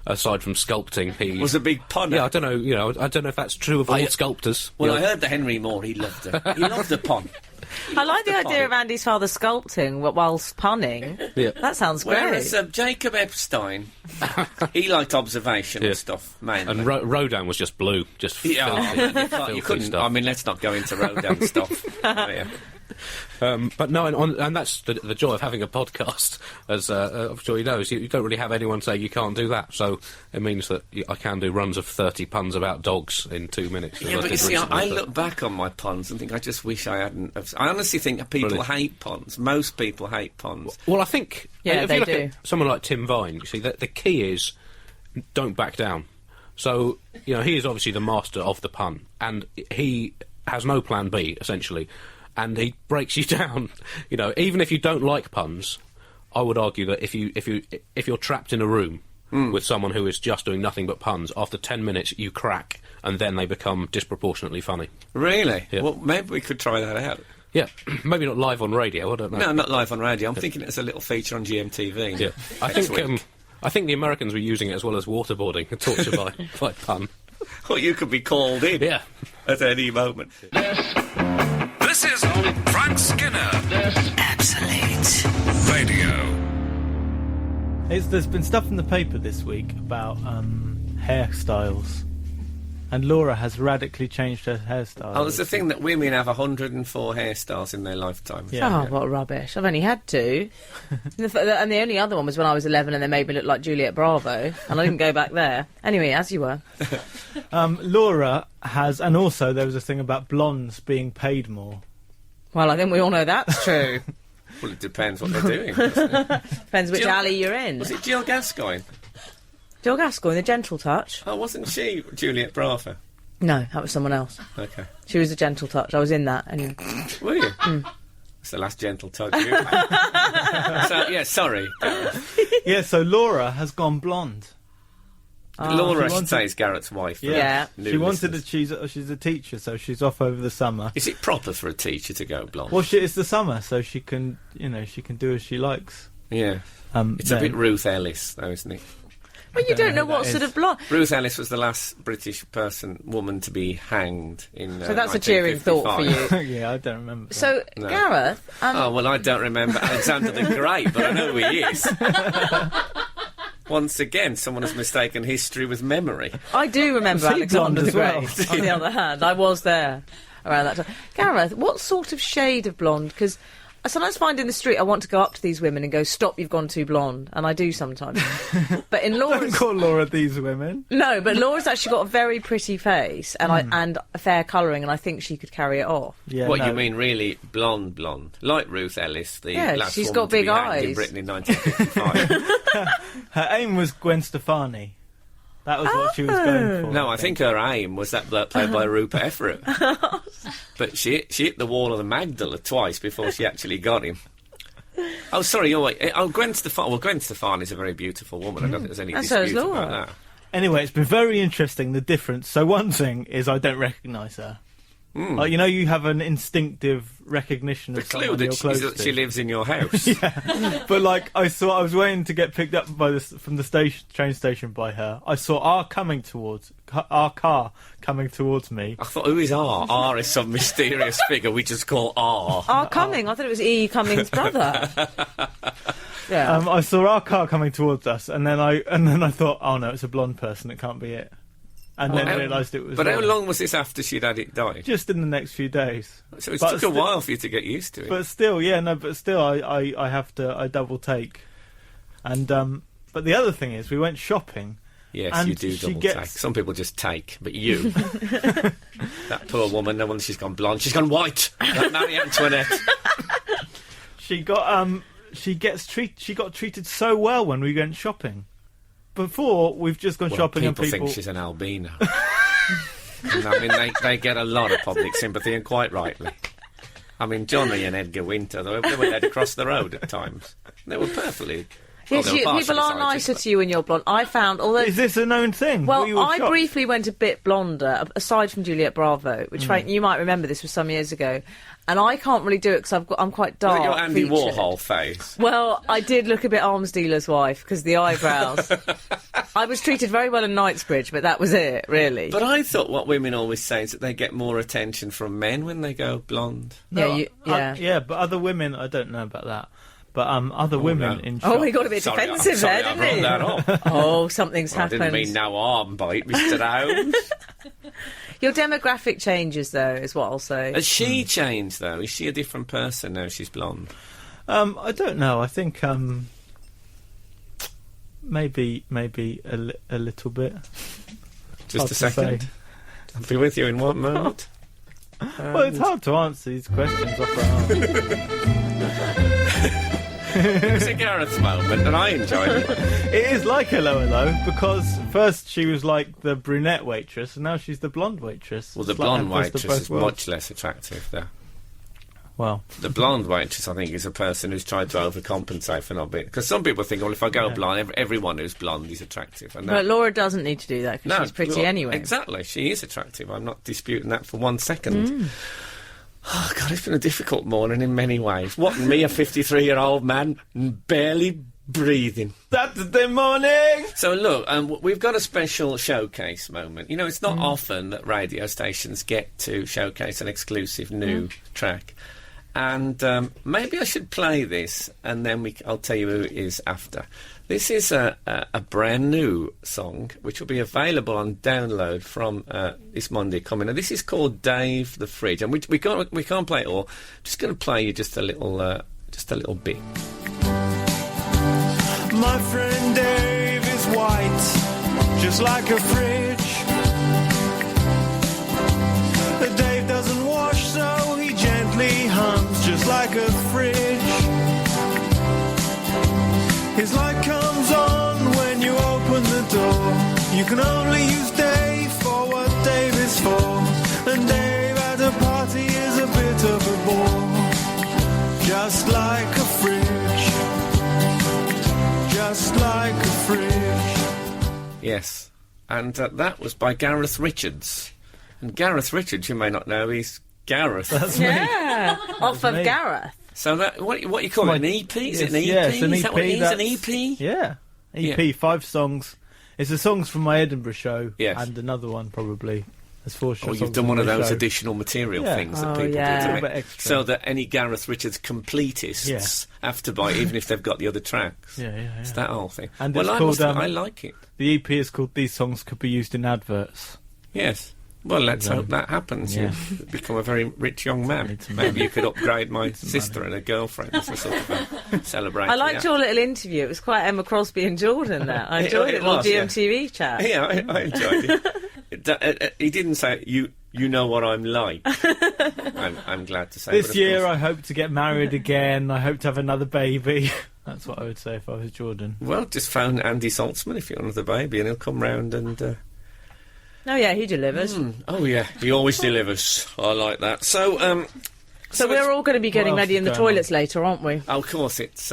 Speaker 6: aside from sculpting, he
Speaker 3: was a big punner.
Speaker 6: Yeah, I don't know. I don't know if that's true of all sculptors.
Speaker 3: Well, I heard the Henry Moore. He loved it. He loved the pun.
Speaker 5: I like the idea of Andy's father sculpting whilst punning.
Speaker 6: Yeah.
Speaker 5: That sounds great.
Speaker 3: Whereas Jacob Epstein, he liked observation and stuff, mainly.
Speaker 6: And Rodin was just blue, just filthy,
Speaker 3: you couldn't.
Speaker 6: stuff.
Speaker 3: I mean, let's not go into Rodin stuff. Yeah.
Speaker 6: But no, and that's the joy of having a podcast, as I'm sure you know, is you don't really have anyone say you can't do that, so it means that I can do runs of 30 puns about dogs in 2 minutes.
Speaker 3: Yeah, but you see, I look back on my puns and think, I just wish I hadn't... I honestly think people hate puns. Most people hate puns.
Speaker 6: Well, I think...
Speaker 5: Yeah,
Speaker 6: if
Speaker 5: they
Speaker 6: you look
Speaker 5: do.
Speaker 6: at someone like Tim Vine, you see, the key is don't back down. So, he is obviously the master of the pun, and he has no plan B, essentially. And he breaks you down. Even if you don't like puns, I would argue that if you're trapped in a room with someone who is just doing nothing but puns, after 10 minutes you crack, and then they become disproportionately funny.
Speaker 3: Really?
Speaker 6: Yeah.
Speaker 3: Well, maybe we could try that out.
Speaker 6: Yeah, maybe not live on radio. I don't know.
Speaker 3: No, not live on radio. I'm thinking it's a little feature on GMTV.
Speaker 6: Yeah, I think the Americans were using it as well as waterboarding, torture by pun.
Speaker 3: Well, you could be called in.
Speaker 6: Yeah,
Speaker 3: at any moment.
Speaker 2: This is Frank Skinner. Absolute Radio.
Speaker 4: There's been stuff in the paper this week about hairstyles. And Laura has radically changed her hairstyle.
Speaker 3: Oh, there's the thing that women have 104 hairstyles in their lifetime.
Speaker 4: Yeah.
Speaker 5: Oh, what rubbish. I've only had 2. And the only other one was when I was 11 and they made me look like Juliet Bravo. And I didn't go back there. Anyway, as you were.
Speaker 4: Laura has... And also there was a thing about blondes being paid more.
Speaker 5: Well, I think we all know that's true.
Speaker 3: Well, it depends what they're doing. Doesn't it?
Speaker 5: Depends which alley you're in.
Speaker 3: Was it Jill Gascoigne?
Speaker 5: Jill Gascoigne, the gentle touch.
Speaker 3: Oh, wasn't she Juliet Bravo?
Speaker 5: No, that was someone else.
Speaker 3: Okay.
Speaker 5: She was a gentle touch. I was in that. Anyway.
Speaker 3: Were you? It's the last gentle touch you So, yeah, sorry.
Speaker 4: Yeah, so Laura has gone blonde.
Speaker 3: Laura, I should say, is Garrett's wife.
Speaker 5: Yeah.
Speaker 4: She wanted to... She's a teacher, so she's off over the summer.
Speaker 3: Is it proper for a teacher to go blonde?
Speaker 4: Well, it's the summer, so she can, she can do as she likes.
Speaker 3: Yeah. It's a bit Ruth Ellis, though, isn't it?
Speaker 5: Well, you don't know what sort of blonde...
Speaker 3: Ruth Ellis was the last British woman to be hanged in
Speaker 5: So that's a cheering thought for you.
Speaker 4: Yeah, I don't remember that.
Speaker 5: So,
Speaker 3: No.
Speaker 5: Gareth...
Speaker 3: Oh, well, I don't remember Alexander the Great, but I know who he is. Once again, someone has mistaken history with memory.
Speaker 5: I do remember
Speaker 4: Was he blonde
Speaker 5: Alexander the
Speaker 4: as well?
Speaker 5: Great, on the other hand. I was there around that time. Gareth, what sort of shade of blonde? Because I sometimes find in the street I want to go up to these women and go, "Stop! You've gone too blonde," and I do sometimes. But in
Speaker 4: Don't
Speaker 5: Laura's,
Speaker 4: call Laura these women.
Speaker 5: no, but Laura's actually got a very pretty face and a fair colouring, and I think she could carry it off.
Speaker 4: Yeah,
Speaker 3: What
Speaker 4: no.
Speaker 3: you mean, really blonde, like Ruth Ellis, the
Speaker 5: Yeah,
Speaker 3: last
Speaker 5: she's
Speaker 3: woman
Speaker 5: got
Speaker 3: to
Speaker 5: big
Speaker 3: be hanged in
Speaker 5: eyes.
Speaker 3: Britain in 1955.
Speaker 4: Her aim was Gwen Stefani. That was what she was going for.
Speaker 3: No, I think her aim was that bloke played by Rupert Everett. But she hit the wall of the Magdala twice before she actually got him. Oh, sorry, you're right. Oh, Gwen Stefani. Well, Gwen Stefani is a very beautiful woman. I don't think there's any
Speaker 5: And so is
Speaker 3: dispute
Speaker 5: Laura.
Speaker 3: about that.
Speaker 4: Anyway, it's been very interesting, the difference. So one thing is I don't recognise her. Like, you know, you have an instinctive recognition
Speaker 3: The
Speaker 4: of
Speaker 3: clue
Speaker 4: someone you're
Speaker 3: that
Speaker 4: close to.
Speaker 3: she lives in your house.
Speaker 4: But like, I was waiting to get picked up from the train station by her. I saw our car coming towards me.
Speaker 3: I thought, who is R? R is some mysterious figure we just call R.
Speaker 5: R. Cumming. I thought it was E. Cummings' brother. Yeah.
Speaker 4: I saw our car coming towards us, and then I thought, oh no, it's a blonde person. It can't be it. And then realised it was.
Speaker 3: But how
Speaker 4: Laura.
Speaker 3: long was this after she'd had it died?
Speaker 4: Just in the next few days.
Speaker 3: So it
Speaker 4: But
Speaker 3: took a while for you to get used to it.
Speaker 4: But still, I have to, I double take. And, but the other thing is, we went shopping.
Speaker 3: Yes,
Speaker 4: and
Speaker 3: you do
Speaker 4: she
Speaker 3: double
Speaker 4: gets-
Speaker 3: take. Some people just take, but you. That poor woman, no wonder she's gone blonde. She's gone white. Like Marie Antoinette.
Speaker 4: She got, she got treated so well when we went shopping. Before, we've just gone shopping and
Speaker 3: people
Speaker 4: people...
Speaker 3: think she's an albino. And, I mean, they get a lot of public sympathy, and quite rightly. I mean, Johnny and Edgar Winter, they were led across the road at times. They were perfectly...
Speaker 5: Yes,
Speaker 3: they were partially
Speaker 5: people are
Speaker 3: sighted,
Speaker 5: nicer
Speaker 3: but-
Speaker 5: to you when you're blonde. I found, although...
Speaker 4: Is this a known thing?
Speaker 5: Well,
Speaker 4: Were you
Speaker 5: I
Speaker 4: shocked?
Speaker 5: briefly went a bit blonder, aside from Juliette Bravo, which, Frank, you might remember this was some years ago. And I can't really do it because I'm quite dark.
Speaker 3: Your Andy
Speaker 5: featured.
Speaker 3: Warhol face.
Speaker 5: Well, I did look a bit alms dealer's wife because the eyebrows. I was treated very well in Knightsbridge, but that was it, really.
Speaker 3: But I thought what women always say is that they get more attention from men when they go blonde.
Speaker 5: yeah,
Speaker 4: Yeah, but other women, I don't know about that. But other women
Speaker 3: no.
Speaker 4: in
Speaker 5: Oh,
Speaker 4: shops...
Speaker 5: he got a bit
Speaker 3: Sorry,
Speaker 5: defensive
Speaker 3: sorry,
Speaker 5: there,
Speaker 3: I brought
Speaker 5: didn't
Speaker 3: that
Speaker 5: he?
Speaker 3: up.
Speaker 5: Oh, something's
Speaker 3: I
Speaker 5: happened.
Speaker 3: didn't mean no arm bite, Mr. Hound.
Speaker 5: Your demographic changes, though, is what I'll say.
Speaker 3: Has she changed, though? Is she a different person now she's blonde?
Speaker 4: I don't know. I think maybe a little bit.
Speaker 3: Just
Speaker 4: Hard
Speaker 3: a
Speaker 4: to
Speaker 3: second.
Speaker 4: say.
Speaker 3: I'll be with you in one moment.
Speaker 4: Well, it's hard to answer these questions off the
Speaker 3: It was a Gareth moment, and I enjoyed it.
Speaker 4: It is like Hello, because first she was like the brunette waitress, and now she's the blonde waitress.
Speaker 3: Well, the
Speaker 4: It's like
Speaker 3: blonde
Speaker 4: her best of
Speaker 3: waitress
Speaker 4: both
Speaker 3: is
Speaker 4: worlds.
Speaker 3: much less attractive, though.
Speaker 4: Well,
Speaker 3: The blonde waitress, I think, is a person who's tried to overcompensate for not being... Because some people think, well, if I go blonde, everyone who's blonde is attractive. And
Speaker 5: But Laura doesn't need to do that because she's pretty
Speaker 3: well,
Speaker 5: anyway.
Speaker 3: Exactly, she is attractive. I'm not disputing that for 1 second. Oh, God, it's been a difficult morning in many ways. What, me, a 53-year-old man, barely breathing.
Speaker 4: Saturday morning!
Speaker 3: So, look, we've got a special showcase moment. You know, it's not often that radio stations get to showcase an exclusive new track. And maybe I should play this, and then I'll tell you who it is after. This is a brand new song, which will be available on download from this Monday coming. And this is called Dave the Fridge, and we can't play it all. Just going to play you just a little bit.
Speaker 7: My friend Dave is white, just like a fridge. But Dave doesn't wash, so he gently hums, just like a fridge. His light comes on when you open the door. You can only use Dave for what Dave is for. And Dave at a party is a bit of a bore. Just like a fridge. Just like a fridge.
Speaker 3: Yes, and that was by Gareth Richards. And Gareth Richards, you may not know, he's Gareth.
Speaker 5: Yeah, off of
Speaker 4: me.
Speaker 5: Gareth.
Speaker 3: So that what you call it, an EP? Is it an EP?
Speaker 4: Yeah, it's an
Speaker 3: Is that what it
Speaker 4: EP,
Speaker 3: is, an
Speaker 4: that's-
Speaker 3: EP?
Speaker 4: Yeah. EP,
Speaker 3: Yeah.
Speaker 4: 5 songs. It's the songs from my Edinburgh show.
Speaker 3: Yes.
Speaker 4: And another one, probably. There's 4 songs.
Speaker 3: Or you've
Speaker 4: on
Speaker 3: done one of
Speaker 4: my
Speaker 3: those
Speaker 4: show.
Speaker 3: additional material
Speaker 4: Yeah.
Speaker 3: things that
Speaker 5: Oh,
Speaker 3: people
Speaker 5: yeah.
Speaker 3: do
Speaker 4: A
Speaker 3: to
Speaker 4: little
Speaker 3: it.
Speaker 4: bit extra.
Speaker 3: So that any Gareth Richards completists have to buy, even if they've got the other tracks.
Speaker 4: Yeah.
Speaker 3: It's that whole thing.
Speaker 4: And
Speaker 3: well,
Speaker 4: it's
Speaker 3: I,
Speaker 4: called,
Speaker 3: I like it.
Speaker 4: The EP is called These Songs Could Be Used in Adverts.
Speaker 3: Yes. Well, let's hope that happens.
Speaker 4: Yeah.
Speaker 3: You become a very rich young man. Maybe you could upgrade my sister and her girlfriend as a sort of a celebration.
Speaker 5: I liked your little interview. It was quite Emma Crosby and Jordan. That I enjoyed it.
Speaker 3: was,
Speaker 5: Little GMTV chat.
Speaker 3: Yeah, I enjoyed it. He didn't say you know what I'm like. I'm glad to say.
Speaker 4: This
Speaker 3: but of
Speaker 4: year,
Speaker 3: course-
Speaker 4: I hope to get married again. I hope to have another baby. That's what I would say if I was Jordan.
Speaker 3: Well, just phone Andy Zaltzman if you want another baby, and he'll come round and.
Speaker 5: Oh yeah, he delivers.
Speaker 3: Oh yeah, he always delivers. I like that. So
Speaker 5: So we're all going to be getting
Speaker 4: What else
Speaker 5: ready in
Speaker 4: is
Speaker 5: the
Speaker 4: going
Speaker 5: toilets later, aren't we?
Speaker 3: of course it's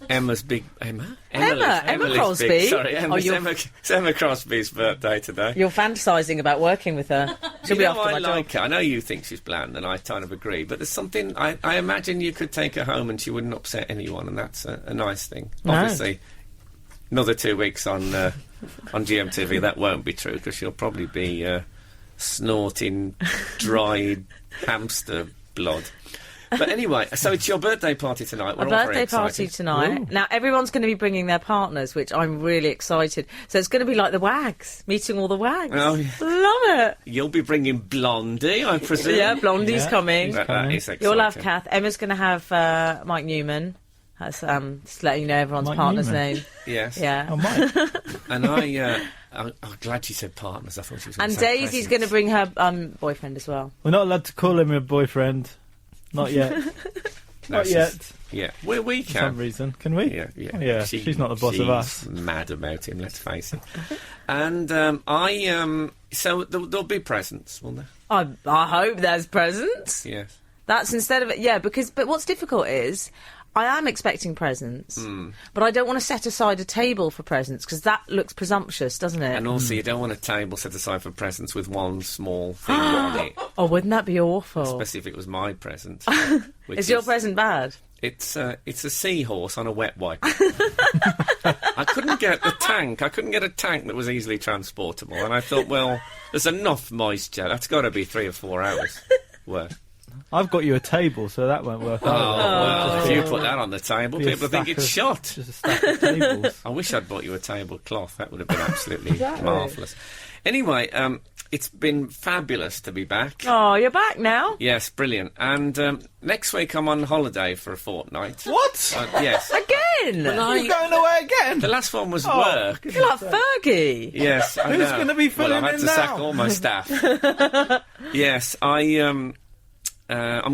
Speaker 3: Emma's big
Speaker 5: Emma
Speaker 3: Emily's
Speaker 5: Crosby?
Speaker 3: Big, sorry,
Speaker 5: Oh, you're-
Speaker 3: it's Emma Crosby's birthday today.
Speaker 5: You're fantasising about working with her. She'll be
Speaker 3: You know,
Speaker 5: after
Speaker 3: I
Speaker 5: my
Speaker 3: like
Speaker 5: job.
Speaker 3: her. I know you think she's bland, and I kind of agree. But there's something I imagine you could take her home and she wouldn't upset anyone, and that's a nice thing.
Speaker 5: No.
Speaker 3: Obviously, another 2 weeks on GMTV that won't be true because she'll probably be snorting dried hamster blood. But anyway, so it's your birthday party tonight. We're
Speaker 5: A
Speaker 3: all very
Speaker 5: birthday party
Speaker 3: excited.
Speaker 5: tonight. Now, everyone's going to be bringing their partners, which I'm really excited. So it's going to be like the wags, meeting all the wags.
Speaker 3: Oh, yeah.
Speaker 5: Love it.
Speaker 3: You'll be bringing Blondie, I presume.
Speaker 5: Yeah, Blondie's
Speaker 4: Yeah.
Speaker 5: coming.
Speaker 3: That is exciting.
Speaker 5: You'll have Kath. Emma's going to have Mike Newman. That's just letting you know everyone's
Speaker 4: Mike
Speaker 5: partner's
Speaker 4: Newman?
Speaker 5: name.
Speaker 3: Yes.
Speaker 5: Yeah.
Speaker 4: Oh, Mike.
Speaker 3: And I'm glad she said partners. I thought she was going
Speaker 5: And
Speaker 3: to say
Speaker 5: Daisy's going to
Speaker 3: presents.
Speaker 5: bring her boyfriend as well.
Speaker 4: We're not allowed to call him a boyfriend. Not yet.
Speaker 3: No,
Speaker 4: Not
Speaker 3: she's-
Speaker 4: yet.
Speaker 3: Yeah, we
Speaker 4: For some
Speaker 3: can.
Speaker 4: reason. Can we?
Speaker 3: Yeah, yeah.
Speaker 4: Oh, yeah. She's not the boss of us.
Speaker 3: She's mad about him, let's face it. And so there'll be presents, won't there?
Speaker 5: I hope there's presents.
Speaker 3: Yes.
Speaker 5: That's instead of but what's difficult is I am expecting presents,
Speaker 3: Hmm.
Speaker 5: but I don't want to set aside a table for presents because that looks presumptuous, doesn't it?
Speaker 3: And also, you don't want a table set aside for presents with one small thing on it,
Speaker 5: Oh, wouldn't that be awful?
Speaker 3: especially if it was my present. which
Speaker 5: Is your present bad?
Speaker 3: It's a seahorse on a wet wipe. I couldn't get a tank. I couldn't get a tank that was easily transportable, and I thought, well, there's enough moisture. That's got to be 3 or 4 hours worth.
Speaker 4: I've got you a table, so that won't work.
Speaker 3: Oh,
Speaker 4: either.
Speaker 3: well, if you put that on the table,
Speaker 4: Be a
Speaker 3: people think
Speaker 4: stack
Speaker 3: it's
Speaker 4: of-
Speaker 3: shot.
Speaker 4: Just a stack of tables.
Speaker 3: I wish I'd bought you a tablecloth. That would have been absolutely marvellous. Anyway, it's been fabulous to be back.
Speaker 5: Oh, you're back now.
Speaker 3: Yes, brilliant. And next week I'm on holiday for a fortnight.
Speaker 4: What?
Speaker 3: Yes.
Speaker 5: Again?
Speaker 4: You're going away again?
Speaker 3: The last one was work.
Speaker 5: You're like Fergie.
Speaker 3: Yes, I
Speaker 4: Who's
Speaker 3: know.
Speaker 4: gonna be
Speaker 3: Well,
Speaker 4: filling
Speaker 3: I had
Speaker 4: in
Speaker 3: to sack
Speaker 4: now?
Speaker 3: all my staff. Yes, I'm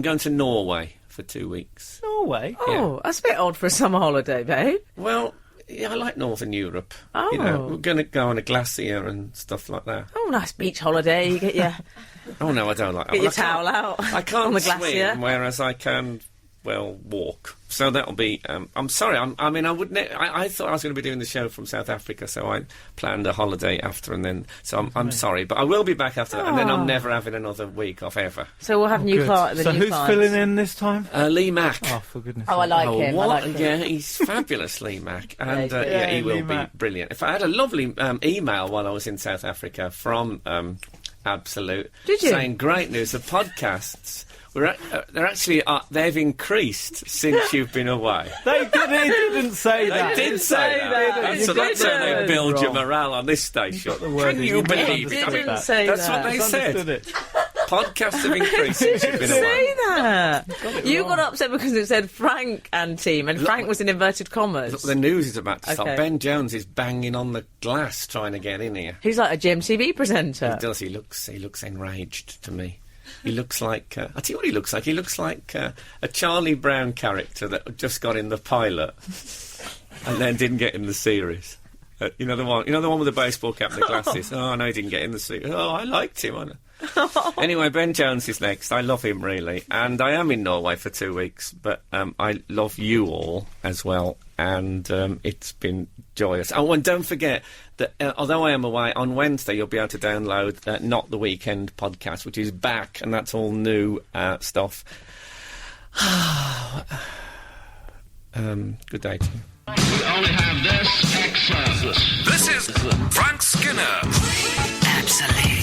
Speaker 3: going to Norway for 2 weeks.
Speaker 4: Norway?
Speaker 5: Oh, that's a bit odd for a summer holiday, babe.
Speaker 3: Well, yeah, I like Northern Europe.
Speaker 5: Oh.
Speaker 3: You know, we're going to go on a glacier and stuff like that.
Speaker 5: Oh, nice beach holiday. You get your
Speaker 3: Oh no, I don't like that.
Speaker 5: get
Speaker 3: Well,
Speaker 5: your
Speaker 3: I can't-
Speaker 5: towel out
Speaker 3: I can't
Speaker 5: on the glacier.
Speaker 3: swim, whereas I can, well, walk. So that'll be. I'm sorry. I wouldn't. I thought I was going to be doing the show from South Africa, so I planned a holiday after, and then. So I'm sorry, but I will be back after that, and then I'm never having another week off ever.
Speaker 5: So we'll have new
Speaker 4: Good.
Speaker 5: clients.
Speaker 4: So who's filling in this time?
Speaker 3: Lee Mack.
Speaker 4: Oh, for goodness
Speaker 5: Oh, I
Speaker 4: sake.
Speaker 5: like him.
Speaker 3: What?
Speaker 5: I like him.
Speaker 3: Yeah, he's fabulous, Lee Mack, and
Speaker 5: he's good.
Speaker 3: yeah, he
Speaker 4: Yeah,
Speaker 3: will
Speaker 4: Lee
Speaker 3: be
Speaker 4: Mack.
Speaker 3: brilliant. If I had a lovely email while I was in South Africa from Absolute,
Speaker 5: Did you?
Speaker 3: saying great news. The podcasts they're actually they've increased since you've been away.
Speaker 4: They didn't say that.
Speaker 3: They did say that.
Speaker 4: You
Speaker 3: That's how they
Speaker 5: didn't.
Speaker 3: build your
Speaker 4: Wrong.
Speaker 3: morale on this station.
Speaker 4: got the word
Speaker 3: Can
Speaker 4: in.
Speaker 3: you
Speaker 4: You
Speaker 3: believe it? I
Speaker 4: misunderstood
Speaker 3: mean,
Speaker 5: Didn't say
Speaker 3: that's
Speaker 5: that.
Speaker 3: what they
Speaker 4: Misunderstood
Speaker 3: said.
Speaker 4: it.
Speaker 3: Podcasts have increased since you've been away.
Speaker 5: Say that. You
Speaker 4: wrong.
Speaker 5: got upset because it said Frank and team, and Frank was in inverted commas.
Speaker 3: Look, the news is about to start.
Speaker 5: Okay.
Speaker 3: Ben Jones is banging on the glass trying to get in here.
Speaker 5: He's like a GMTV presenter.
Speaker 3: He does. He looks enraged to me. He looks like. I tell you what he looks like. He looks like a Charlie Brown character that just got in the pilot and then didn't get in the series. You know the one. You know the one with the baseball cap and the glasses. Oh no, he didn't get in the series. Oh, I liked him. Anyway, Ben Jones is next. I love him really, and I am in Norway for 2 weeks. But I love you all as well, and it's been joyous. Oh, and don't forget that although I am away, on Wednesday you'll be able to download Not the Weekend podcast, which is back, and that's all new stuff. Good day to you.
Speaker 1: We only have this extra.
Speaker 2: This is Frank Skinner.
Speaker 8: Absolute.